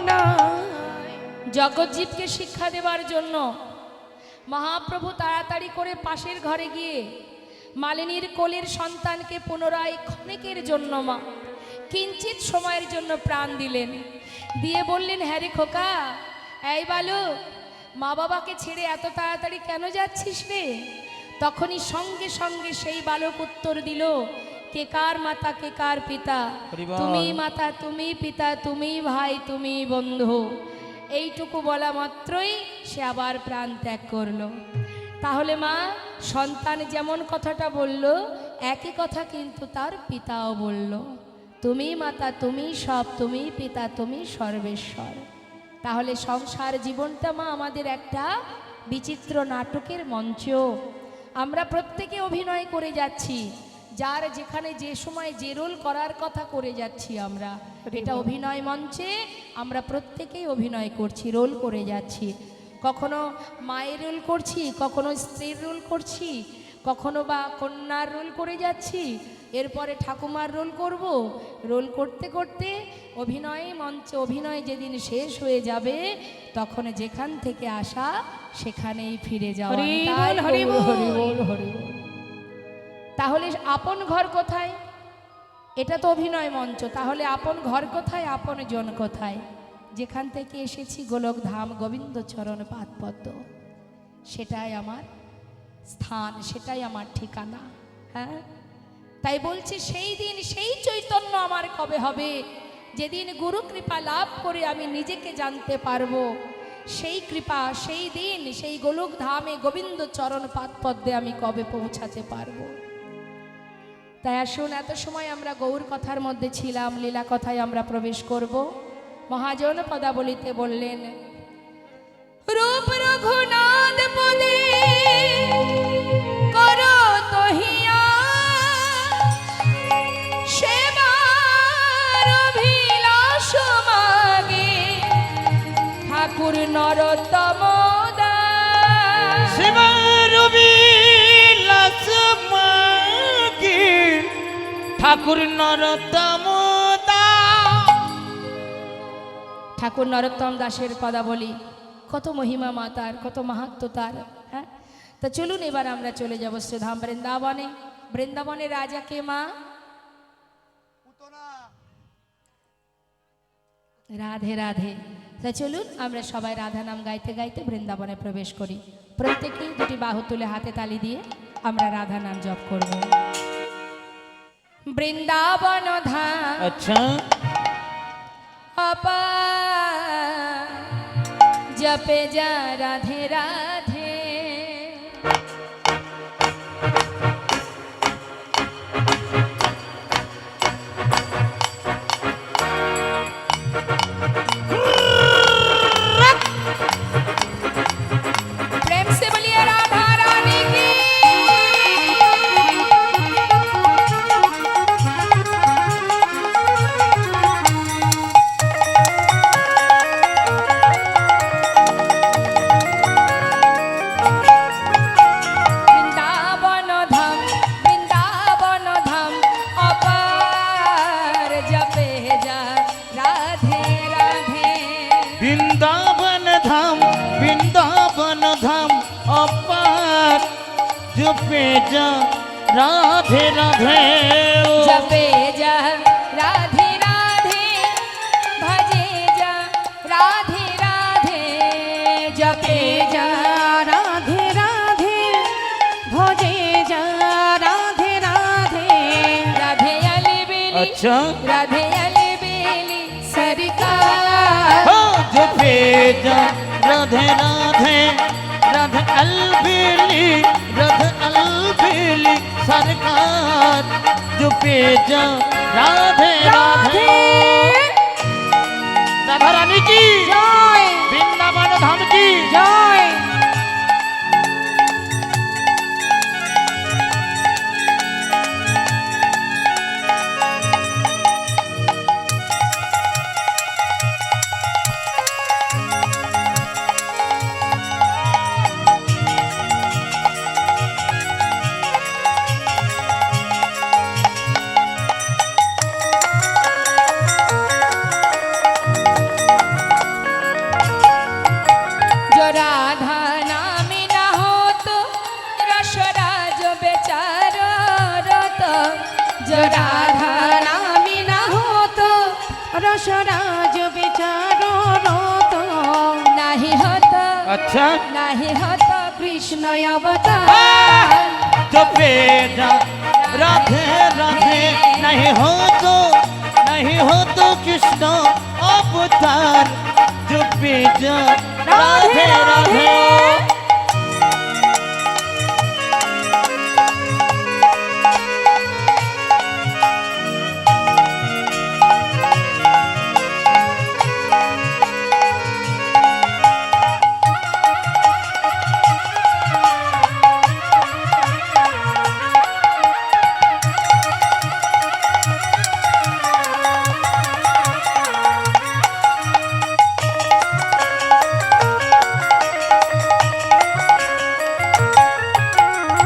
নাই। জগজ্জীবকে শিক্ষা দেবার জন্য মহাপ্রভু তাড়াতাড়ি করে পাশের ঘরে গিয়ে মালিনীর কোলের সন্তানকে পুনরায় ক্ষণিকের জন্য কিঞ্চিত সময়ের জন্য প্রাণ দিলেন, দিয়ে বললেন, হ্যাঁ রে খোকা, এই বালক, মা বাবাকে ছেড়ে এত তাড়াতাড়ি কেন যাচ্ছিস রে? তখনই সঙ্গে সঙ্গে সেই বালক উত্তর দিল, কে কার মাতা কে কার পিতা, হরিবল। তুমি মাতা তুমি পিতা তুমি ভাই তুমি বন্ধু। এইটুকু বলা মাত্রই সে আবার প্রাণ ত্যাগ করলো। তাহলে মা, সন্তান যেমন কথাটা বলল, একই কথা কিন্তু তার পিতাও বলল, তুমি মাতা তুমি সব, তুমি পিতা তুমি সর্বেশ্বর। তাহলে সংসার জীবনটা মা আমাদের একটা বিচিত্র নাটকের মঞ্চ। আমরা প্রত্যেকে অভিনয় করে যাচ্ছি, যার যেখানে যে সময় যে রোল করার কথা করে যাচ্ছি আমরা। এটা অভিনয় মঞ্চে আমরা প্রত্যেকেই অভিনয় করছি, রোল করে যাচ্ছি। কখনো মায়ের রোল করছি, কখনো স্ত্রীর রোল করছি, কখনো বা কন্যার রোল করে যাচ্ছি, এরপরে ঠাকুমার রোল করব। রোল করতে করতে অভিনয় মঞ্চে অভিনয় যেদিন শেষ হয়ে যাবে, তখন যেখান থেকে আসা সেখানেই ফিরে যাওয়া। হরি তাই বল, হরি বল। হরি বল, হরি বল। তাহলে আপন ঘর কোথায়? এটা তো অভিনয় মঞ্চ। তাহলে আপন ঘর কোথায়, আপন জন কোথায়? যেখান থেকে এসেছি গোলক ধাম গোবিন্দ চরণ পাদপদ্ম, সেটাই আমার স্থান, সেটাই আমার ঠিকানা। হ্যাঁ, তাই বলছি সেই দিন সেই চৈতন্য আমার কবে হবে, যেদিন গুরু কৃপা লাভ করে আমি নিজেকে জানতে পারবো। সেই কৃপা, সেই দিন, সেই গোলক ধামে গোবিন্দ চরণ পাদপদ্মে আমি কবে পৌঁছাতে পারবো। তাই আসুন, এত সময় আমরা গৌর কথার মধ্যে ছিলাম, লীলা কথায় আমরা প্রবেশ করব। মহাজন পদাবলিতে বললেন, রূপ রঘুনাথ পদে করো তহিয়া সেবার অভিলাষ মাগে ঠাকুর নরোত্তম দাস। শিবার বিলাস মাগে ঠাকুর নরোত্তম দাস। ঠাকুর নরোত্তম দাসের পদাবলী, কত মহিমা মাতার, কত মাহাত্ম তার। হ্যাঁ, তা চলুন এবার আমরা চলে যাব শ্রীধাম বৃন্দাবনে। বৃন্দাবনের রাজা কে মা? রাধে রাধে। তা চলুন আমরা সবাই রাধা নাম গাইতে গাইতে বৃন্দাবনে প্রবেশ করি। প্রত্যেকেই দুটি বাহু তুলে হাতে তালি দিয়ে আমরা রাধা নাম জপ করব। বৃন্দাবন ধাম আচ্ছা, আপা জপে যা রাধে রাধে, प्रेम से बोलिए राधा रानी की। বৃন্দাবন ধাম, বৃন্দাবন ধাম অপার জপে যা রাধে রাধে। जपे जा राधे राधे, भजे जा राधे अच्छा राधे अलबेली सरकार हो जो भेजा राधे राधे राधे अलबेली राधे अलबेली सरकार जो भेजा राधे राधे राधा रानी की জয় वृंदावन धाम की জয় जो राधा नाम न हो तो रसराज बेचारो रत जो राधा নামি না হতো রসরাজ বিচারো রত नहीं होता अच्छा नहीं होता কৃষ্ণ অবতার जो भेजा राधे राधे नहीं हो तो कृष्ण अवतार जो भेजा राधे राधे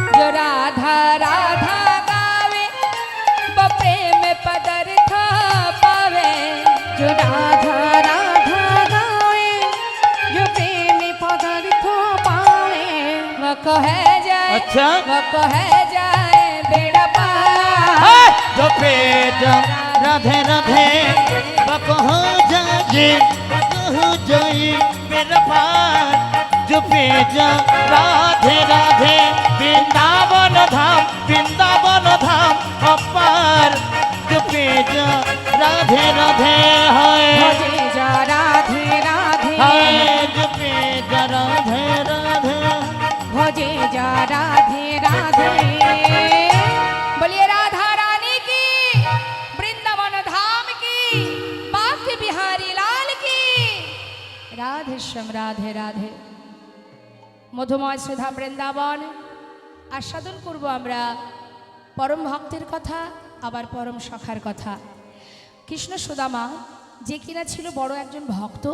जो राधा राधा गावे वो प्रेम पदार्थ पावे जो राधा राधा गावे जो प्रेम पदार्थ पावे वो कहे जाए अच्छा वो कहे जाए बेड़ा पार जो भेजा राधे राधे बकहो जाए मेरा पार जो भेजा राधे राधे वृंदावन धाम अपार जो भेजा राधे राधे भजे जा राधे राधे हाय जो भेजा राधे राधे भजे जा राधे राधे बोलिए राधा रानी की वृंदावन धाम की बांके बिहारी लाल की राधे श्याम राधे राधे মধুময় সুধা বৃন্দাবন আস্বাদন করব আমরা পরম ভক্তের কথা আবার পরম সখার কথা কৃষ্ণ সুদামা যে কিনা ছিল বড় একজন ভক্ত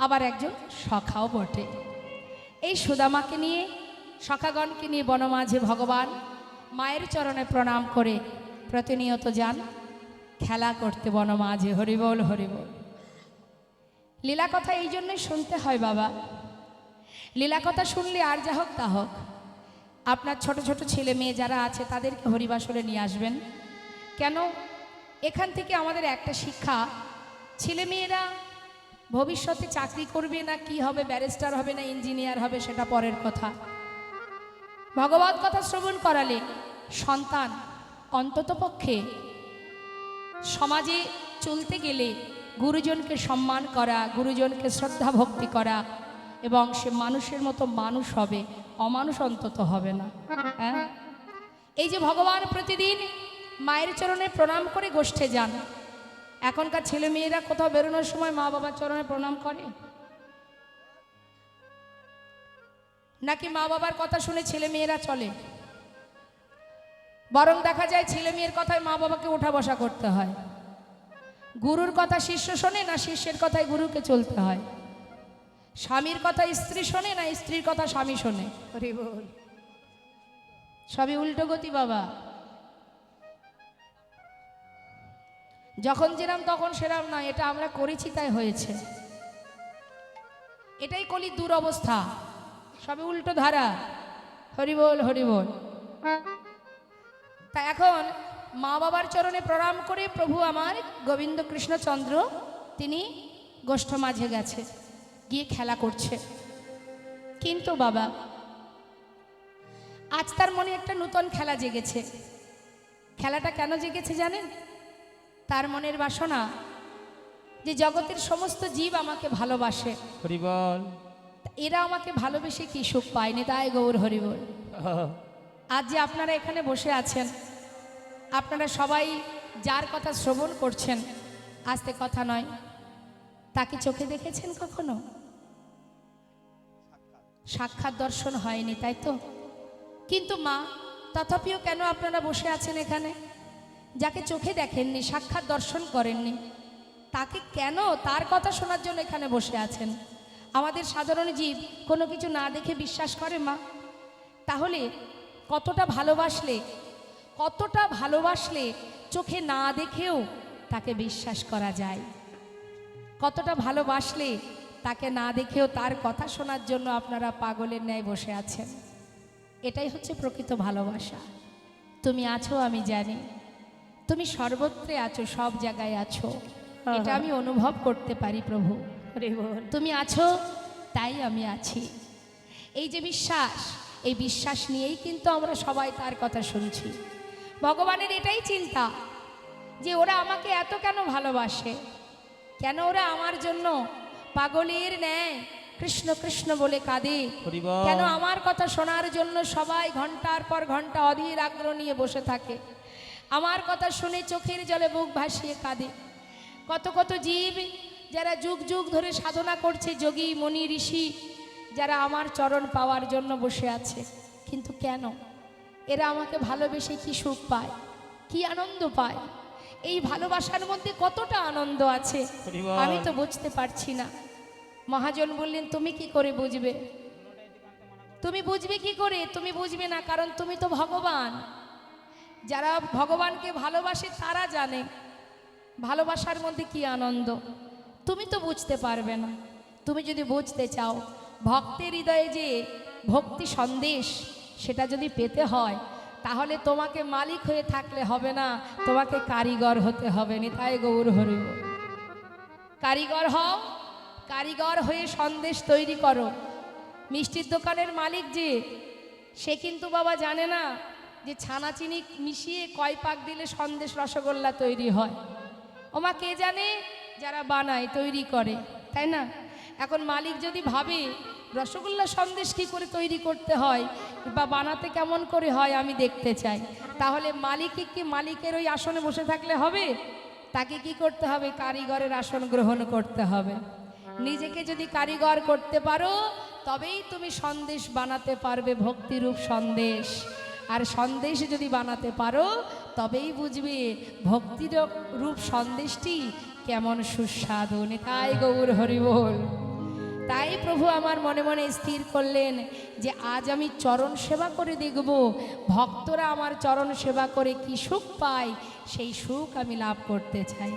আবার একজন সখাও বটে এই সুদামাকে নিয়ে সখাগণকে নিয়ে বনমাঝে ভগবান মায়ের চরণে প্রণাম করে প্রতিনিয়ত যান খেলা করতে বনমাঝে হরিবল হরিবল লীলা কথা এই জন্যই শুনতে হয় বাবা লীলা কথা শুনলে আর যা হোক তা হোক আপনার ছোট ছোট ছেলে মেয়ে যারা আছে তাদেরকে হরিবাসরে নিয়ে আসবেন কেন এখান থেকে আমাদের একটা শিক্ষা ছেলেমেয়েরা ভবিষ্যতে চাকরি করবে না কি হবে ব্যারিস্টার হবে না ইঞ্জিনিয়ার হবে সেটা পরের কথা ভগবত কথা শ্রবণ করালে সন্তান অন্ততপক্ষে সমাজে চলতে গেলে গুরুজনকে সম্মান করা গুরুজনকে শ্রদ্ধা ভক্তি করা এবং সে মানুষের মতো মানুষ হবে অমানুষ অন্তত হবে না হ্যাঁ এই যে ভগবান প্রতিদিন মায়ের চরণে প্রণাম করে গোষ্ঠে যান এখনকার ছেলে মেয়েরা কোথাও বেরোনোর সময় মা বাবার চরণে প্রণাম করে নাকি মা বাবার কথা শুনে ছেলে মেয়েরা চলে বরং দেখা যায় ছেলে মেয়ের কথায় মা বাবাকে ওঠা বসা করতে হয় গুরুর কথা শিষ্য শোনে না শিষ্যের কথায় গুরুকে চলতে হয় স্বামীর কথা স্ত্রী শোনে না স্ত্রীর কথা স্বামী শোনে হরিবল সবই উল্টো গতি বাবা যখন যেরাম তখন সেরাম না এটা আমরা করেছি তাই হয়েছে এটাই কলির দুরবস্থা সবই উল্টো ধারা হরিবল হরিবল তা এখন মা বাবার চরণে প্রণাম করে প্রভু আমার গোবিন্দ কৃষ্ণচন্দ্র তিনি গোষ্ঠ মাঝে গেছে গিয়ে খেলা করছে কিন্তু বাবা আজ তার মনে একটা নতুন খেলা জেগেছে খেলাটা কেন জেগেছে জানেন তার মনের বাসনা যে জগতের সমস্ত জীব আমাকে ভালোবাসে, হরি বল। এরা আমাকে ভালোবেসে কি সুখ পায়নি, তাই গৌর হরি বল। আজ যে আপনারা এখানে বসে আছেন, আপনারা সবাই যার কথা শ্রবণ করছেন, আস্তে কথা নয়, তাকে চোখে দেখেছেন কখনো? সাক্ষাৎ দর্শন হয়নি, তাই তো? কিন্তু মা, তথাপিও কেন আপনারা বসে আছেন এখানে? যাকে চোখে দেখেননি, সাক্ষাৎ দর্শন করেননি, তাকে কেন তার কথা শোনার জন্য এখানে বসে আছেন? আমাদের সাধারণ জীব কোনো কিছু না দেখে বিশ্বাস করে মা। তাহলে কতটা ভালোবাসলে চোখে না দেখেও তাকে বিশ্বাস করা যায়? কতটা ভালোবাসলে তাকে না দেখেও তার কথা শোনার জন্য আপনারা পাগলের ন্যায় বসে আছেন? এটাই হচ্ছে প্রকৃত ভালোবাসা। তুমি আছো, আমি জানি তুমি সর্বত্রে আছো, সব জায়গায় আছো, এটা আমি অনুভব করতে পারি প্রভু। হরি বল। তুমি আছো তাই আমি আছি। এই যে বিশ্বাস, এই বিশ্বাস নিয়েই কিন্তু আমরা সবাই তার কথা শুনছি। ভগবানের এটাই চিন্তা যে ওরা আমাকে এত কেন ভালোবাসে, কেন ওরা আমার জন্য পাগলের ন্যায় কৃষ্ণ কৃষ্ণ বলে কাঁদে, হরি বল। কেন আমার কথা শোনার জন্য সবাই ঘন্টার পর ঘন্টা অধীর আগ্রহ নিয়ে বসে থাকে, আমার কথা শুনে চোখের জলে বুক ভাসিয়ে কাঁদে। কত কত জীব যারা যুগ যুগ ধরে সাধনা করছে, যোগী মনি ঋষি যারা আমার চরণ পাওয়ার জন্য বসে আছে, কিন্তু কেন এরা আমাকে ভালোবেসে কি সুখ পায়, কি আনন্দ পায়? এই ভালোবাসার মধ্যে কতটা আনন্দ আছে আমি তো বুঝতে পারছি না। মহাজন বললেন, তুমি কি করে বুঝবে? তুমি বুঝবে কি করে? তুমি বুঝবে না, কারণ তুমি তো ভগবান। যারা ভগবানকে ভালোবাসে তারা জানে ভালোবাসার মধ্যে কি আনন্দ। তুমি তো বুঝতে পারবে না। তুমি যদি বুঝতে চাও ভক্তের হৃদয়ে যে ভক্তি সন্দেশ, সেটা যদি পেতে হয়, তাহলে তোমাকে মালিক হয়ে থাকলে হবে না, তোমাকে কারিগর হতে হবে। নিতাই গৌর হরি বল। কারিগর হও, কারিগর হয়ে সন্দেশ তৈরি করো। মিষ্টির দোকানের মালিক যে, সে কিন্তু বাবা জানে না যে ছানা চিনি মিশিয়ে কয় পাক দিলে সন্দেশ রসগোল্লা তৈরি হয়। ওমা কে জানে? যারা বানায়, তৈরি করে, তাই না? এখন মালিক যদি ভাবে রসগোল্লা সন্দেশ কী করে তৈরি করতে হয় বা বানাতে কেমন করে হয় আমি দেখতে চাই, তাহলে মালিকই কি মালিকের ওই আসনে বসে থাকলে হবে? তাকে কি করতে হবে? কারিগরের আসন গ্রহণ করতে হবে। নিজেকে যদি কারিগর করতে পারো, তবেই তুমি সন্দেশ বানাতে পারবে, ভক্তিরূপ সন্দেশ। আর সন্দেশ যদি বানাতে পারো, তবেই বুঝবে ভক্তির রূপ সন্দেশটি কেমন সুস্বাদু। নিতাই গৌর হরি বল। তাই প্রভু আমার মনে মনে স্থির করলেন যে আজ আমি চরণ সেবা করে দেখব, ভক্তরা আমার চরণ সেবা করে কি সুখ পায়, সেই সুখ আমি লাভ করতে চাই।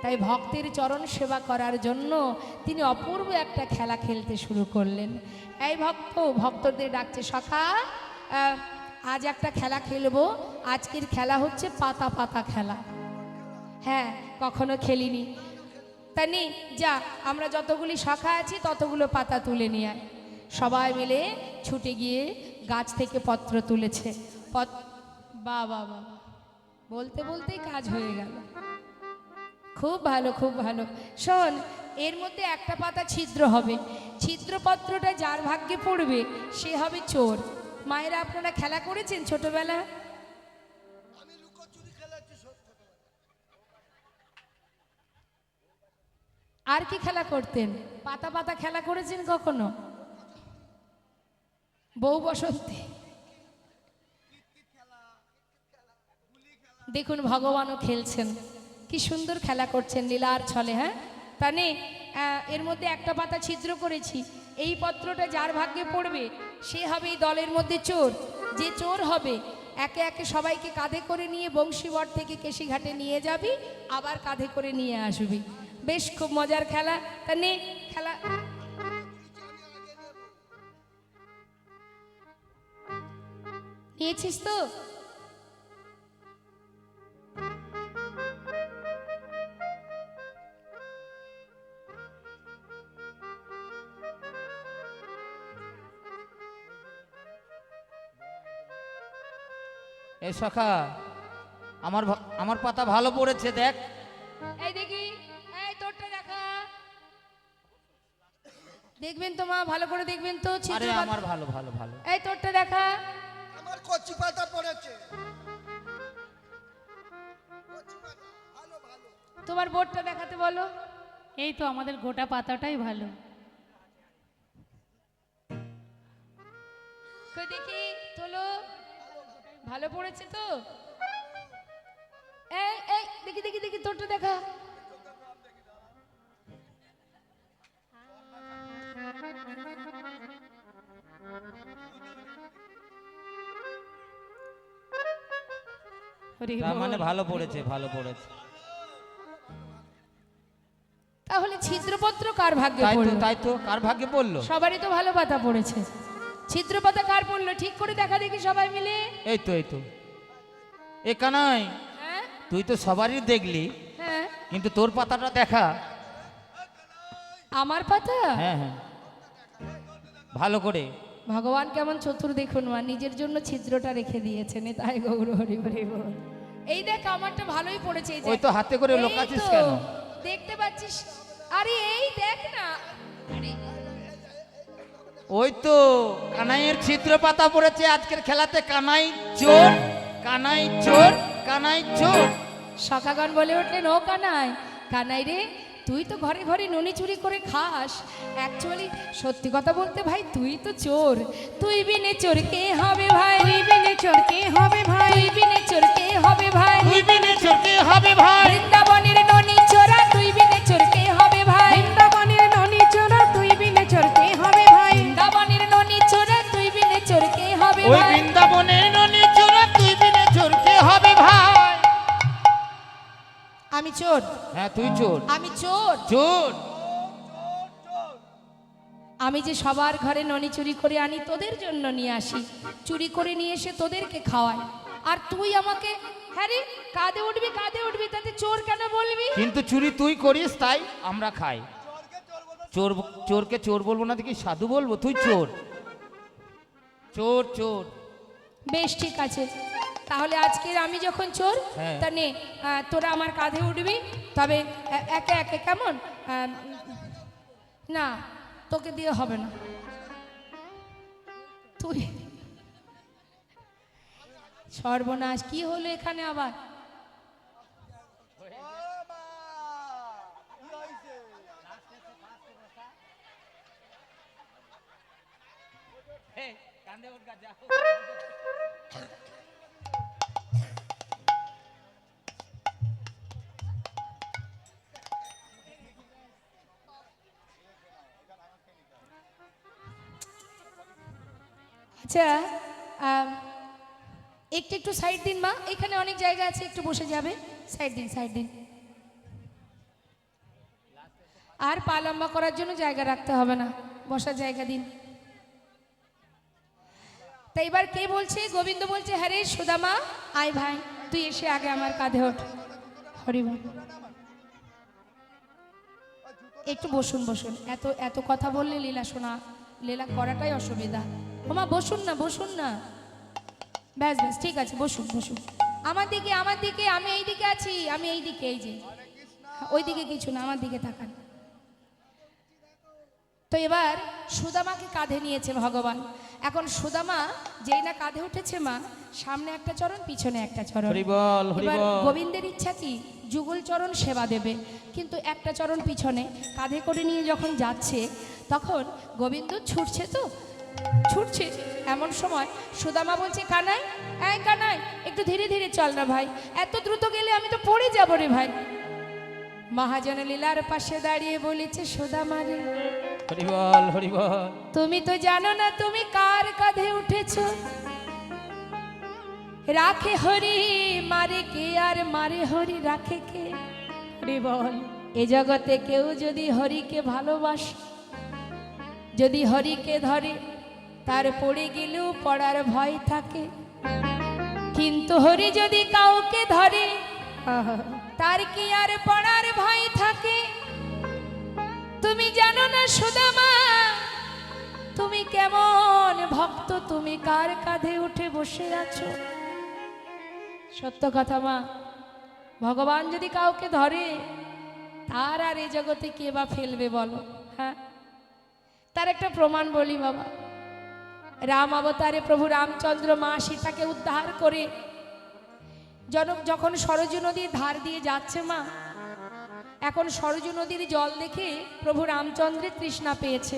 তাই ভক্তের চরণ সেবা করার জন্য তিনি অপূর্ব একটা খেলা খেলতে শুরু করলেন। এই ভক্তদের ডাকছে, সখা আজ একটা খেলা খেলবো। আজকের খেলা হচ্ছে পাতা পাতা খেলা। হ্যাঁ, কখনো খেলিনি। তা নি যা, আমরা যতগুলি শাখা আছি ততগুলো পাতা তুলে নিয়ে আয়। সবাই মিলে ছুটে গিয়ে গাছ থেকে পত্র তুলেছে। বাবা বাবা, বলতে বলতেই কাজ হয়ে গেল। খুব ভালো, খুব ভালো। শোন, এর মধ্যে একটা পাতা ছিদ্র হবে, ছিদ্রপত্রটা যার ভাগ্যে পড়বে সে হবে চোর। মায়েরা আপনারা খেলা করেছেন ছোটবেলা? আর কি খেলা করতেন? পাতা পাতা খেলা করেছেন কখনো? বউ বসন্তী। দেখুন ভগবানও খেলছেন, কি সুন্দর খেলা করছেন লীলার ছলে। হ্যাঁ, তা নেই, এর মধ্যে একটা পাতা ছিদ্র করেছি, এই পত্রটা যার ভাগ্যে পড়বে সে হবে এই দলের মধ্যে চোর। যে চোর হবে একে একে সবাইকে কাঁধে করে নিয়ে বংশীবট থেকে কেশিঘাটে নিয়ে যাবি, আবার কাঁধে করে নিয়ে আসবি। বেশ খুব মজার খেলা। তা নে খেলা। নিয়েছিস তো? এ সখা, আমার পাতা ভালো পড়েছে, দেখ। এই দেখি, এই তোরটা দেখা। দেখবেন তো মা, ভালো করে দেখবেন তো আরে ছিদ্র পাতা। আমার ভালো ভালো ভালো। এই তোরটা দেখা। আমার কচি পাতা পড়েছে। কচি পাতা, ভালো ভালো। তোমার বোর্ডটা দেখাতে বলো। এই তো আমাদের গোটা পাতাটাই ভালো। কই দেখি তোলো, ভালো পড়েছে তো? এই এই দেখি দেখি দেখি তোরটা দেখা। হরি তার বল। মানে ভালো পড়েছে, ভালো পড়েছে। তাহলে ছিদ্রপত্র কার ভাগ্যে তাই তো, পড়লো? তাই তো, কার ভাগ্যে পড়লো? সবারই তো ভালো পাতা পড়েছে। ছিদ্রপাতা কার পড়লো ঠিক করে দেখা দেখি সবাই মিলে। এই তো, এই তো। এ কানাই, হ্যাঁ তুই তো সবারই দেখলি, হ্যাঁ, কিন্তু তোর পাতাটা দেখা। আমার পাতা। হ্যাঁ হ্যাঁ, ভালো করে। ভগবান কেমন চতুর দেখুন মা, নিজের জন্য ছিদ্রটা রেখে দিয়েছেন। এ তাই গৌর হরি হরি বল। এই দেখ আমারটা ভালোই পড়েছে। এই যে ওই তো হাতে করে এই লোকাচ্ছিস তো, কেন? দেখতে পাচ্ছিস? আরে এই দেখ না। আরে ওই তো কানাইয়ের ছিদ্র পাতা পড়েছে আজকের খেলাতে। কানাই চোর, কানাই চোর, কানাই চোর। সখাগণ বলে উঠলেন, ও কানাই, কানাই রে, তুই তো ঘরে ঘরে ননি চুরি করে খাস। অ্যাকচুয়ালি সত্যি কথা বলতে ভাই, তুই তো চোর। তুই বিনে চোর কে হবে ভাই? তুই বিনে চোর কে হবে ভাই? তুই বিনে চোর কে হবে ভাই? তুই বিনে চোর কে হবে ভাই? বৃন্দাবনের ননি চোরা, তুই বিনে চোর কে হবে ভাই? বৃন্দাবনের ননি চোরা, তুই বিনে চোর কে হবে ভাই? বৃন্দাবনের ননি চোরা, তুই বিনে চোর কে হবে ওই ভাই? বৃন্দাবনের ননি চোরা, তুই বিনে চোর কে হবে ভাই? আমি চোর, হ্যাঁ তুই চোর, আমি চোর। চোর। আমি যে সবার ঘরে ননি চুরি করে আনি, তোদের জন্য নিয়ে আসি। চুরি করে নিয়ে এসে তোদেরকে খাওয়াই। আর তুই আমাকে, হ্যাঁ রে, কাঁধে উঠবি কাঁধে উঠবি, তাতে চোর কেন বলবি? কিন্তু চুরি তুই করিস তাই আমরা খাই। চোর, চোরকে চোর বলবো না, দেখি সাধু বলবো? তুই চোর, চোর, চোর। বেশ ঠিক আছে, তাহলে আজকের আমি যখন চোর, হ্যাঁ। তা নে, তোরা আমার কাঁধে উঠবি। তবে একে একে, কেমন? না, তোকে দিয়ে হবে না। তুই সর্বনাশ, কি হলো এখানে আবার? আচ্ছা, একটু একটু সাইড দিন মা, এখানে অনেক জায়গা আছে, একটু বসে যাবে। সাইড দিন, সাইড দিন। আর পা লম্বা করার জন্য জায়গা রাখতে হবে না, বসার জায়গা দিন। তাই এবার কে বলছে? গোবিন্দ বলছে, হ্যাঁ রে সুদামা, আয় ভাই, তুই এসে আগে আমার কাঁধে ওঠ। হরি বল। একটু বসুন বসুন, এত এত কথা বললে লীলা শোনা, লীলা করাটাই অসুবিধা। ওমা বসুন না, বসুন না। ব্যাস ব্যাস, ঠিক আছে, বসুন বসুন। আমার দিকে, আমার দিকে, আমি এই দিকে আছি, আমি এই দিকে, এই যে ওই দিকে কিছু না, আমার দিকে তাকান। তো এবার সুদামাকে কাঁধে নিয়েছে ভগবান। এখন সুদামা যেই না কাঁধে উঠেছে মা, সামনে একটা চরণ, পিছনে একটা চরণ। হরি বল, হরি এবার বল। গোবিন্দের ইচ্ছা কি, যুগল চরণ সেবা দেবে, কিন্তু একটা চরণ পিছনে কাঁধে করে নিয়ে যখন যাচ্ছে, তখন গোবিন্দ ছুটছে, তো ছুটছে। এমন সময় সুদামা বলছে, কানাই, এই কানাই, একটু ধীরে ধীরে চল না ভাই, এত দ্রুত গেলে আমি তো পড়ে যাবো রে ভাই। মহাজন লীলার পাশে দাঁড়িয়ে বলেছে, সুদামা রে, হরি বল, হরি বল। তুমি তো জানো না তুমি কার কাঁধে উঠেছো। রাখে হরি মারে কে, আর মারে হরি রাখে কে? হরি বল। এ জগতে কেউ যদি হরিকে ভালোবাসে, যদি হরিকে ধরে, তার পড়ে গেলেও পড়ার ভয় থাকে। কিন্তু হরি যদি কাউকে ধরে, তার কি আর পড়ার ভয় থাকে? তুমি জানো না সুদামা, তুমি কেমন ভক্ত, তুমি কার কাঁধে উঠে বসে আছো? সত্য কথা মা, ভগবান যদি কাউকে ধরে তার আর এই জগতে কে বা ফেলবে বলো? হ্যাঁ, তার একটা প্রমাণ বলি বাবা। রাম অবতারে প্রভু রামচন্দ্র মা সীতাকে উদ্ধার করে যখন সরজু নদীর ধার দিয়ে যাচ্ছে মা, এখন সরজু নদীর জল দেখে প্রভু রামচন্দ্রের তৃষ্ণা পেয়েছে,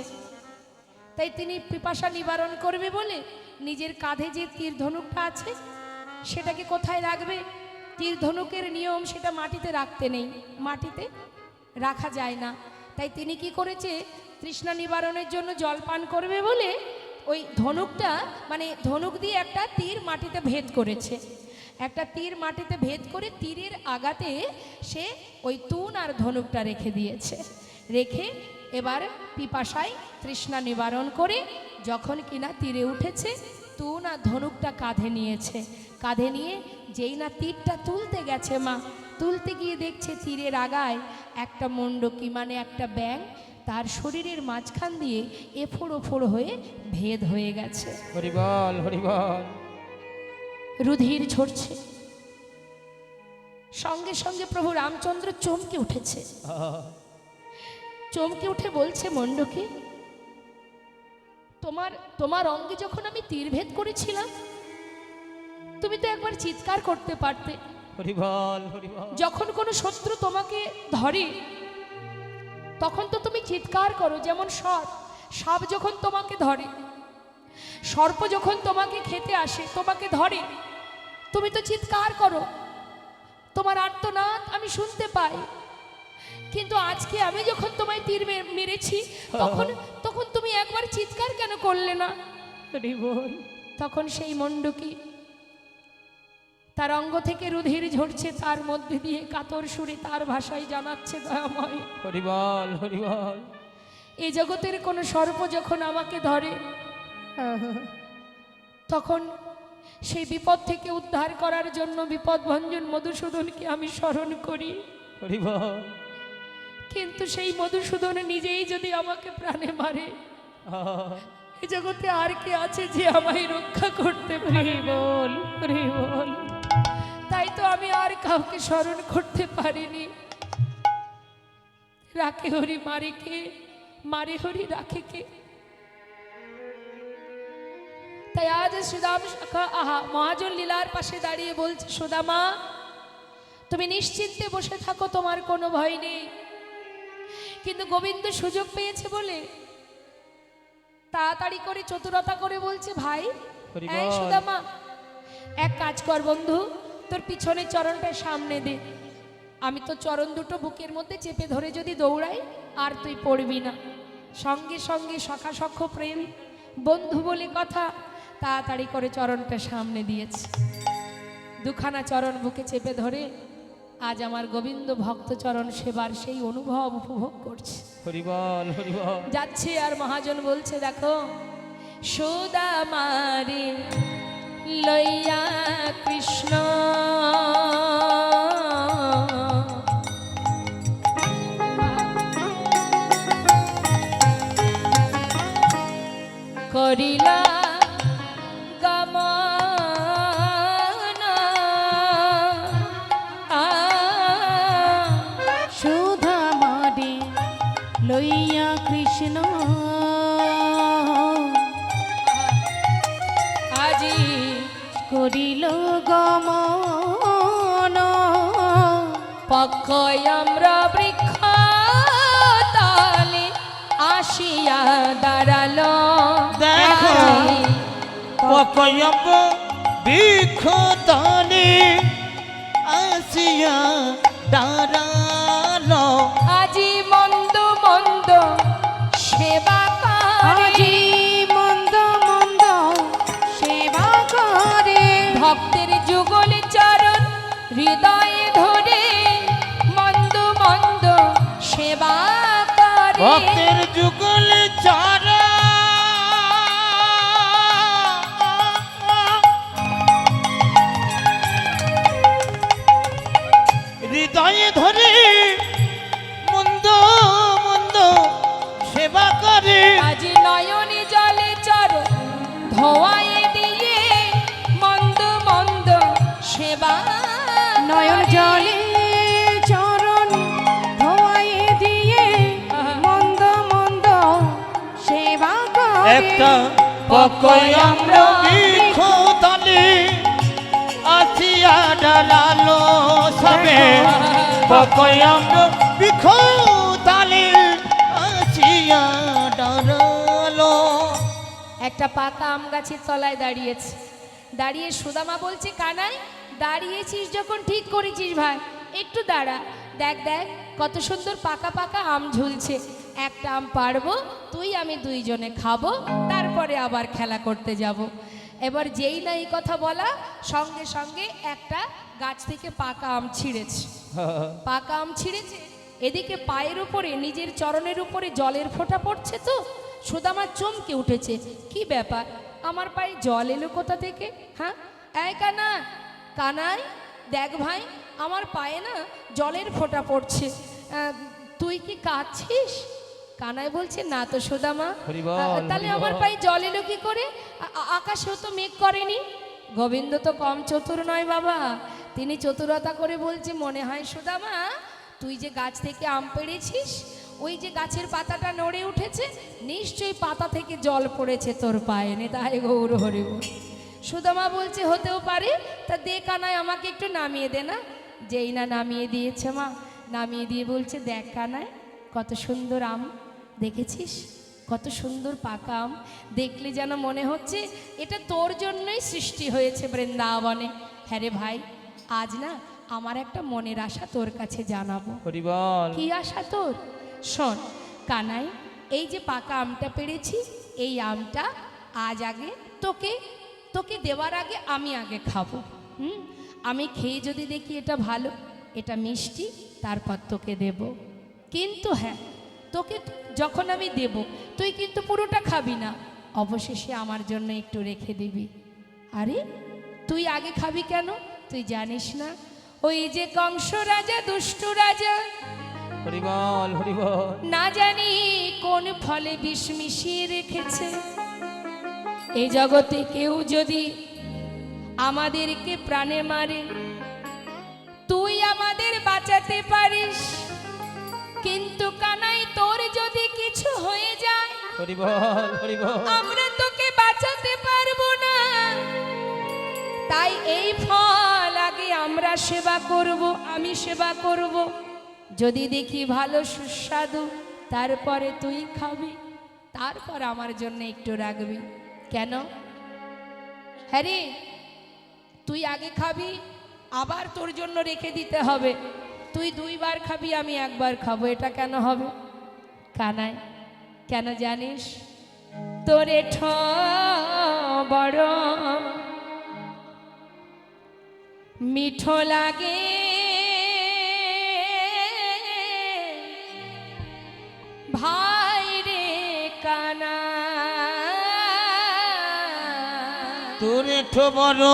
তাই তিনি পিপাসা নিবারণ করবে বলে নিজের কাঁধে যে তীর ধনুকটা আছে সেটাকে কোথায় রাখবে? তীর ধনুকের নিয়ম সেটা মাটিতে রাখতে নেই, মাটিতে রাখা যায় না। তাই তিনি কি করেছে, তৃষ্ণা নিবারণের জন্য জল পান করবে বলে ওই ধনুকটা মানে ধনুক দিয়ে একটা তীর মাটিতে ভেদ করেছে। একটা তীর মাটিতে ভেদ করে তীরের আগাতে সে ওই তুন আর ধনুকটা রেখে দিয়েছে। রেখে এবার পিপাসায় তৃষ্ণা নিবারণ করে যখন কিনা তীরে উঠেছে, তুন আর ধনুকটা কাঁধে নিয়েছে। কাঁধে নিয়ে যেই না তীরটা তুলতে গেছে মা, তুলতে গিয়ে দেখছে তীরের আগায় একটা মণ্ডকি মানে একটা ব্যাঙ তার শরীরের মাঝখান দিয়ে এফোড় ওফোড় হয়ে ভেদ হয়ে গেছে। হরি বল, হরি বল। রুধির ঝরছে। সঙ্গে সঙ্গে প্রভু রামচন্দ্র চমকে উঠেছে। চমকে উঠে বলছে, মণ্ডকি, তোমার অঙ্গে যখন আমি তীরভেদ করেছিলাম তুমি তো একবার চিৎকার করতে পারতে। হরি বল, হরি বল। যখন কোনো শত্রু তোমাকে ধরে তখন তো তুমি চিৎকার করো, যেমন সাপ যখন তোমাকে ধরে, সর্প যখন তোমাকে খেতে আসে তোমাকে ধরে, তুমি তো চিৎকার করো, তোমার আর্তনাদ আমি শুনতে পাই। কিন্তু আজকে আমি যখন তোমায় তীর মেরেছি তখন তুমি একবার চিৎকার কেন করলে না? তখন সেই মণ্ডকি তার অঙ্গ থেকে রুধির ঝরছে, তার মধ্যে দিয়ে কাতর সুরে তার ভাষায় জানাচ্ছে, দয়াময় হরি বল, হরি বল। এই জগতের কোনো সর্প যখন আমাকে ধরে তখন সেই বিপদ থেকে উদ্ধার করার জন্য বিপদ ভঞ্জন মধুসূদনকে আমি স্মরণ করি। হরি বল। কিন্তু সেই মধুসূদন নিজেই যদি আমাকে প্রাণে মারে, এই জগতে আর কে আছে যে আমায় রক্ষা করতে পারে? বল, বল। তাই তো আমি আর কাউকে স্মরণ করতে পারিনি। রাখে হরি মারে কে, মারে হরি রাখে কে? তাই আজ সুদাম মহাজন লীলার পাশে দাঁড়িয়ে বলছে, সুদামা তুমি নিশ্চিন্তে বসে থাকো, তোমার কোনো ভয় নেই। কিন্তু গোবিন্দ সুযোগ পেয়েছে বলে তাড়াতাড়ি করে চতুরতা করে বলছে, ভাই এই সুদামা এক কাজ কর বন্ধু, তোর পিছনে চরণটা সামনে দে, আমি তো চরণ দুটো বুকের মধ্যে চেপে ধরে যদি দৌড়াই আর তুই পড়বি না। সঙ্গে সঙ্গে সখা সখ প্রেম বন্ধু বলে কথা, তাড়াতাড়ি করে চরণটা সামনে দিয়েছে। দুখানা চরণ বুকে চেপে ধরে আজ আমার গোবিন্দ ভক্ত চরণ সেবার সেই অনুভব উপভোগ করছে। হরি বল, হরি বল। যাচ্ছে আর মহাজন বলছে, দেখো সুদামারে লইয়া কৃষ্ণ করিলা সুধামারে লইয়া কৃষ্ণ আজি করিল গমন, পক্ষয় আমরা বৃক্ষ তালে আসিয়া দাঁড়ালো। দেখো পকয়ব বৃক্ষ তলে আসিয়া দাঁড়ালো। আজি মন্দ মন্দ সেবা করে, আজি মন্দ মন্দ সেবা করে, ভক্তের যুগল চরণ হৃদয়ে ধরে মন্দ মন্দ সেবা করে। ভক্তের যুগল চরণ হৃদয়ে ধরে মন্দ মন্দ সেবা করে। আজি নয়নে জলে চরণ ধোয়ায়ে দিয়ে মন্দ মন্দ সেবা নয়ন করে। জলে একটা পকয় আমরা বিখোতালি আসিয়া ডালালো সবে পকয় আমরা বিখোতালি আসিয়া ডালালো। একটা পাকা আম গাছের তলায় দাঁড়িয়েছে, দাঁড়িয়ে সুদামা বলছে, কানাই দাঁড়িয়েছিস যখন ঠিক করেছিস ভাই, একটু দাঁড়া, দেখ দেখ কত সুন্দর পাকা পাকা আম ঝুলছে, একটা আম পারবো, তুই আমি দুইজনে খাবো, তারপরে আবার খেলা করতে যাব। এবার যেই না এই কথা বলা, সঙ্গে সঙ্গে একটা গাছ থেকে পাকা আম ছিঁড়েছে। পাকা আম ছিঁড়েছে, এদিকে পায়ের উপরে নিজের চরণের উপরে জলের ফোঁটা পড়ছে, তো সুদামা চমকে উঠেছে, কি ব্যাপার আমার পায়ে জল এলো কোথা থেকে? হ্যাঁ এই কানাই দেখ ভাই, আমার পায়ে না জলের ফোঁটা পড়ছে, তুই কি কাঁদছিস? কানাই বলছে, না তো সুদামা। তাহলে আমার পায়ে জল এলো কি করে? আকাশেও তো মেঘ করেনি। গোবিন্দ তো কম চতুর নয় বাবা, তিনি চতুরতা করে বলছে, মনে হয় সুদামা তুই যে গাছ থেকে আম পেড়েছিস, ওই যে গাছের পাতাটা নড়ে উঠেছে, নিশ্চয়ই পাতা থেকে জল পড়েছে তোর পায়ে, নে তাই গৌর হরি বল। সুদামা বলছে, হতেও পারে, তা দে কানাই আমাকে একটু নামিয়ে দে না। যেই না নামিয়ে দিয়েছে মা, নামিয়ে দিয়ে বলছে, দেখ কানাই কত সুন্দর আম, দেখেছিস কত সুন্দর পাকা আম, দেখলে যেন মনে হচ্ছে এটা তোর জন্যই সৃষ্টি হয়েছে বৃন্দাবনে। হ্যাঁ রে ভাই, আজ না আমার একটা মনের আশা তোর কাছে জানাবো। কি আশা তোর? শোন কানাই, এই যে পাকা আমটা পেড়েছি, এই আমটা আজ আগে তোকে তোকে দেওয়ার আগে আমি আগে খাবো। আমি খেয়ে যদি দেখি এটা ভালো, এটা মিষ্টি, তারপর তোকে দেব। কিন্তু হ্যাঁ, তোকে যখন আমি দেব, তুই কিন্তু পুরোটা খাবি না, অবশেষে আমার জন্য একটু রেখে দিবি। আরে তুই আগে খাবি কেন? তুই জানিস না, ওই যে কংস রাজা, দুষ্ট রাজা, হরিবল হরিবল, না জানি কোন ফলে বিষ মিশিয়ে রেখেছে। এই জগতে কেউ যদি আমাদেরকে প্রাণে মারে, তুই আমাদের বাঁচাতে পারিস, কিন্তু কানাই তোর যদি কিছু হয়ে যায়, হরিবল হরিবল, আমরা তোকে বাঁচাতে পারবো না। তাই এই ফল আগে আমরা সেবা করব, আমি সেবা করব, যদি দেখি ভালো সুস্বাদু, তারপরে তুই খাবি, তারপর আমার জন্য একটু রাখবি। কেন? হ্যাঁ রে, তুই আগে খাবি, আবার তোর জন্য রেখে দিতে হবে, তুই দুইবার খাবি, আমি একবার খাবো, এটা কেন হবে? কানাই কেন জানিস? তোরে বড় মিঠো লাগে, ভাই রে কানা, তোরে ঠো বড়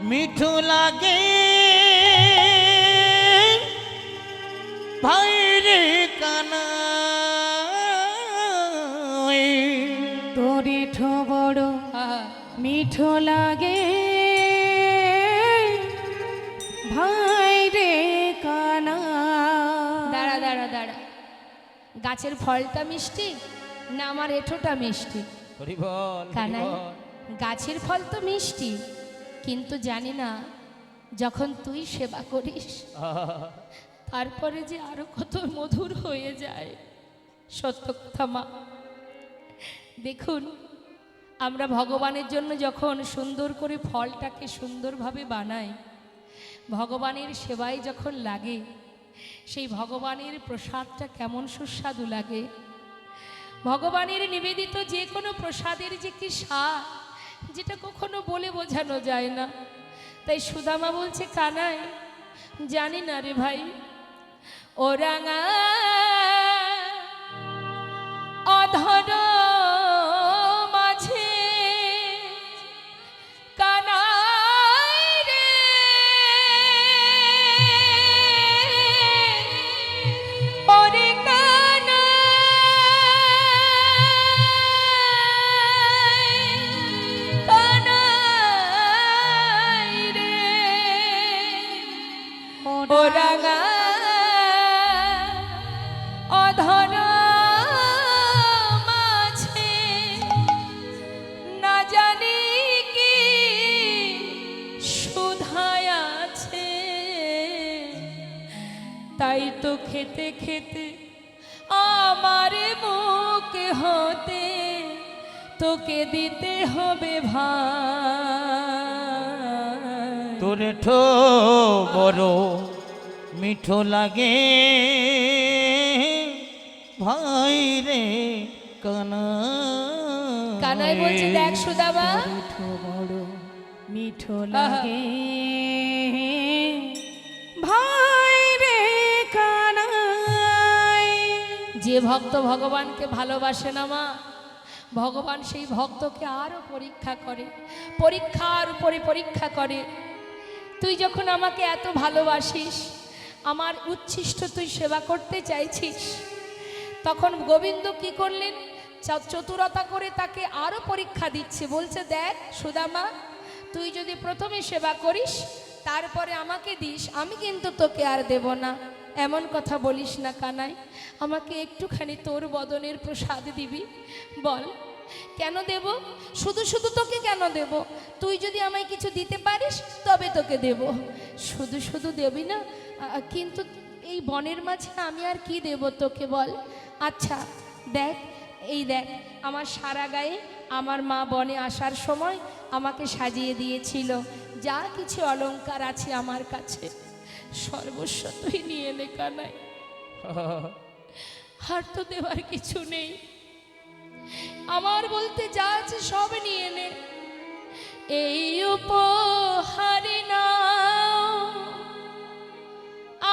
মিঠু লাগে, ভাই রে কানা, তোরে ঠো বড় মিঠো লাগে, ভাই রে কানা। দাঁড়া দাঁড়া দাঁড়া, গাছের ফলটা মিষ্টি না আমার এঁঠোটা মিষ্টি? হরিবল কানাই, গাছের ফল তো মিষ্টি, কিন্তু জানি না যখন তুই সেবা করিস, তারপরে যে আরো কত মধুর হয়ে যায়। সত্য কথা মা, দেখুন আমরা ভগবানের জন্য যখন সুন্দর করে ফলটাকে সুন্দরভাবে বানাই, ভগবানের সেবায় যখন লাগে, সেই ভগবানের প্রসাদটা কেমন সুস্বাদু লাগে। ভগবানের নিবেদিত যে কোনো প্রসাদের যে কি স্বাদ, যেটা কখনো বলে বোঝানো যায় না। তাই সুদামা বলছে, কানাই জানি না রে ভাই, ও রাঙা অধর মাঝে কানাই রে, ওরে কানাই রে, ও রাঙা অধর মাঝে খেতে খেতে আমার মুখ হতে তোকে দিতে হবে ভাই। তোরে ঠো বড় মিঠো লাগে ভাই রে কানাই। কানাই বলছে দেখ সুদামা, মিঠো বড় মিঠো লাগে ভাই রে কানাই। যে ভক্ত ভগবানকে ভালোবাসে না মা, ভগবান সেই ভক্তকে আরো পরীক্ষা করে, পরীক্ষার উপরে পরীক্ষা করে। তুই যখন আমাকে এত ভালোবাসিস, আমার উচ্ছিষ্ট তুই সেবা করতে চাইছিস, তখন গোবিন্দ কি করলেন, চতুরতা করে তাকে আরো পরীক্ষা দিচ্ছে। বলছে দেখ সুদামা, তুই যদি প্রথমে সেবা করিস তারপরে আমাকে দিস, আমি কিন্তু তোকে আর দেব না। এমন কথা বলিস না কানাই, আমাকে একটুখানি তোর বদনের প্রসাদ দিবি। বল কেন দেব? শুধু শুধু তোকে কেন দেব? তুই যদি আমায় কিছু দিতে পারিস তবে তোকে দেব, শুধু শুধু দেবি না। কিন্তু এই বনের মাঝে আমি আর কি দেব তোকে বল? আচ্ছা দেখ, এই দেখ আমার সারা গায়ে আমার মা বনে আসার সময় আমাকে সাজিয়ে দিয়েছিল, যা কিছু অলংকার আছে আমার কাছে সর্বস্ব তুই নিয়ে নে কানাই, আর তো দেওয়ার কিছু নেই। আমার বলতে যা আছে সব নিয়ে নে, এই উপহার নাও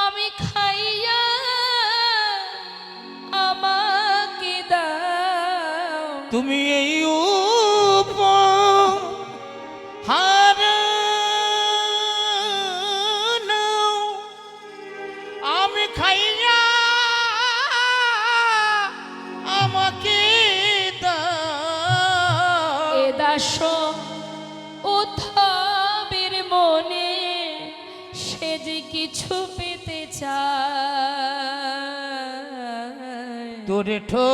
আমি খাইয়া আমাকে দাও। তুমি এই উপহার নাও আমি খাইয়া আমাকে দাও। এ দাস উত্থাবের মনে সে যে কিছু পেতে চায়। তোরে ঠো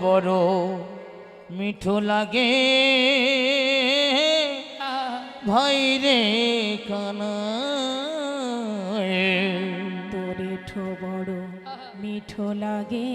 বড় মিঠো লাগে ভাই রে কানাই। তোরে ঠো বড় মিঠো লাগে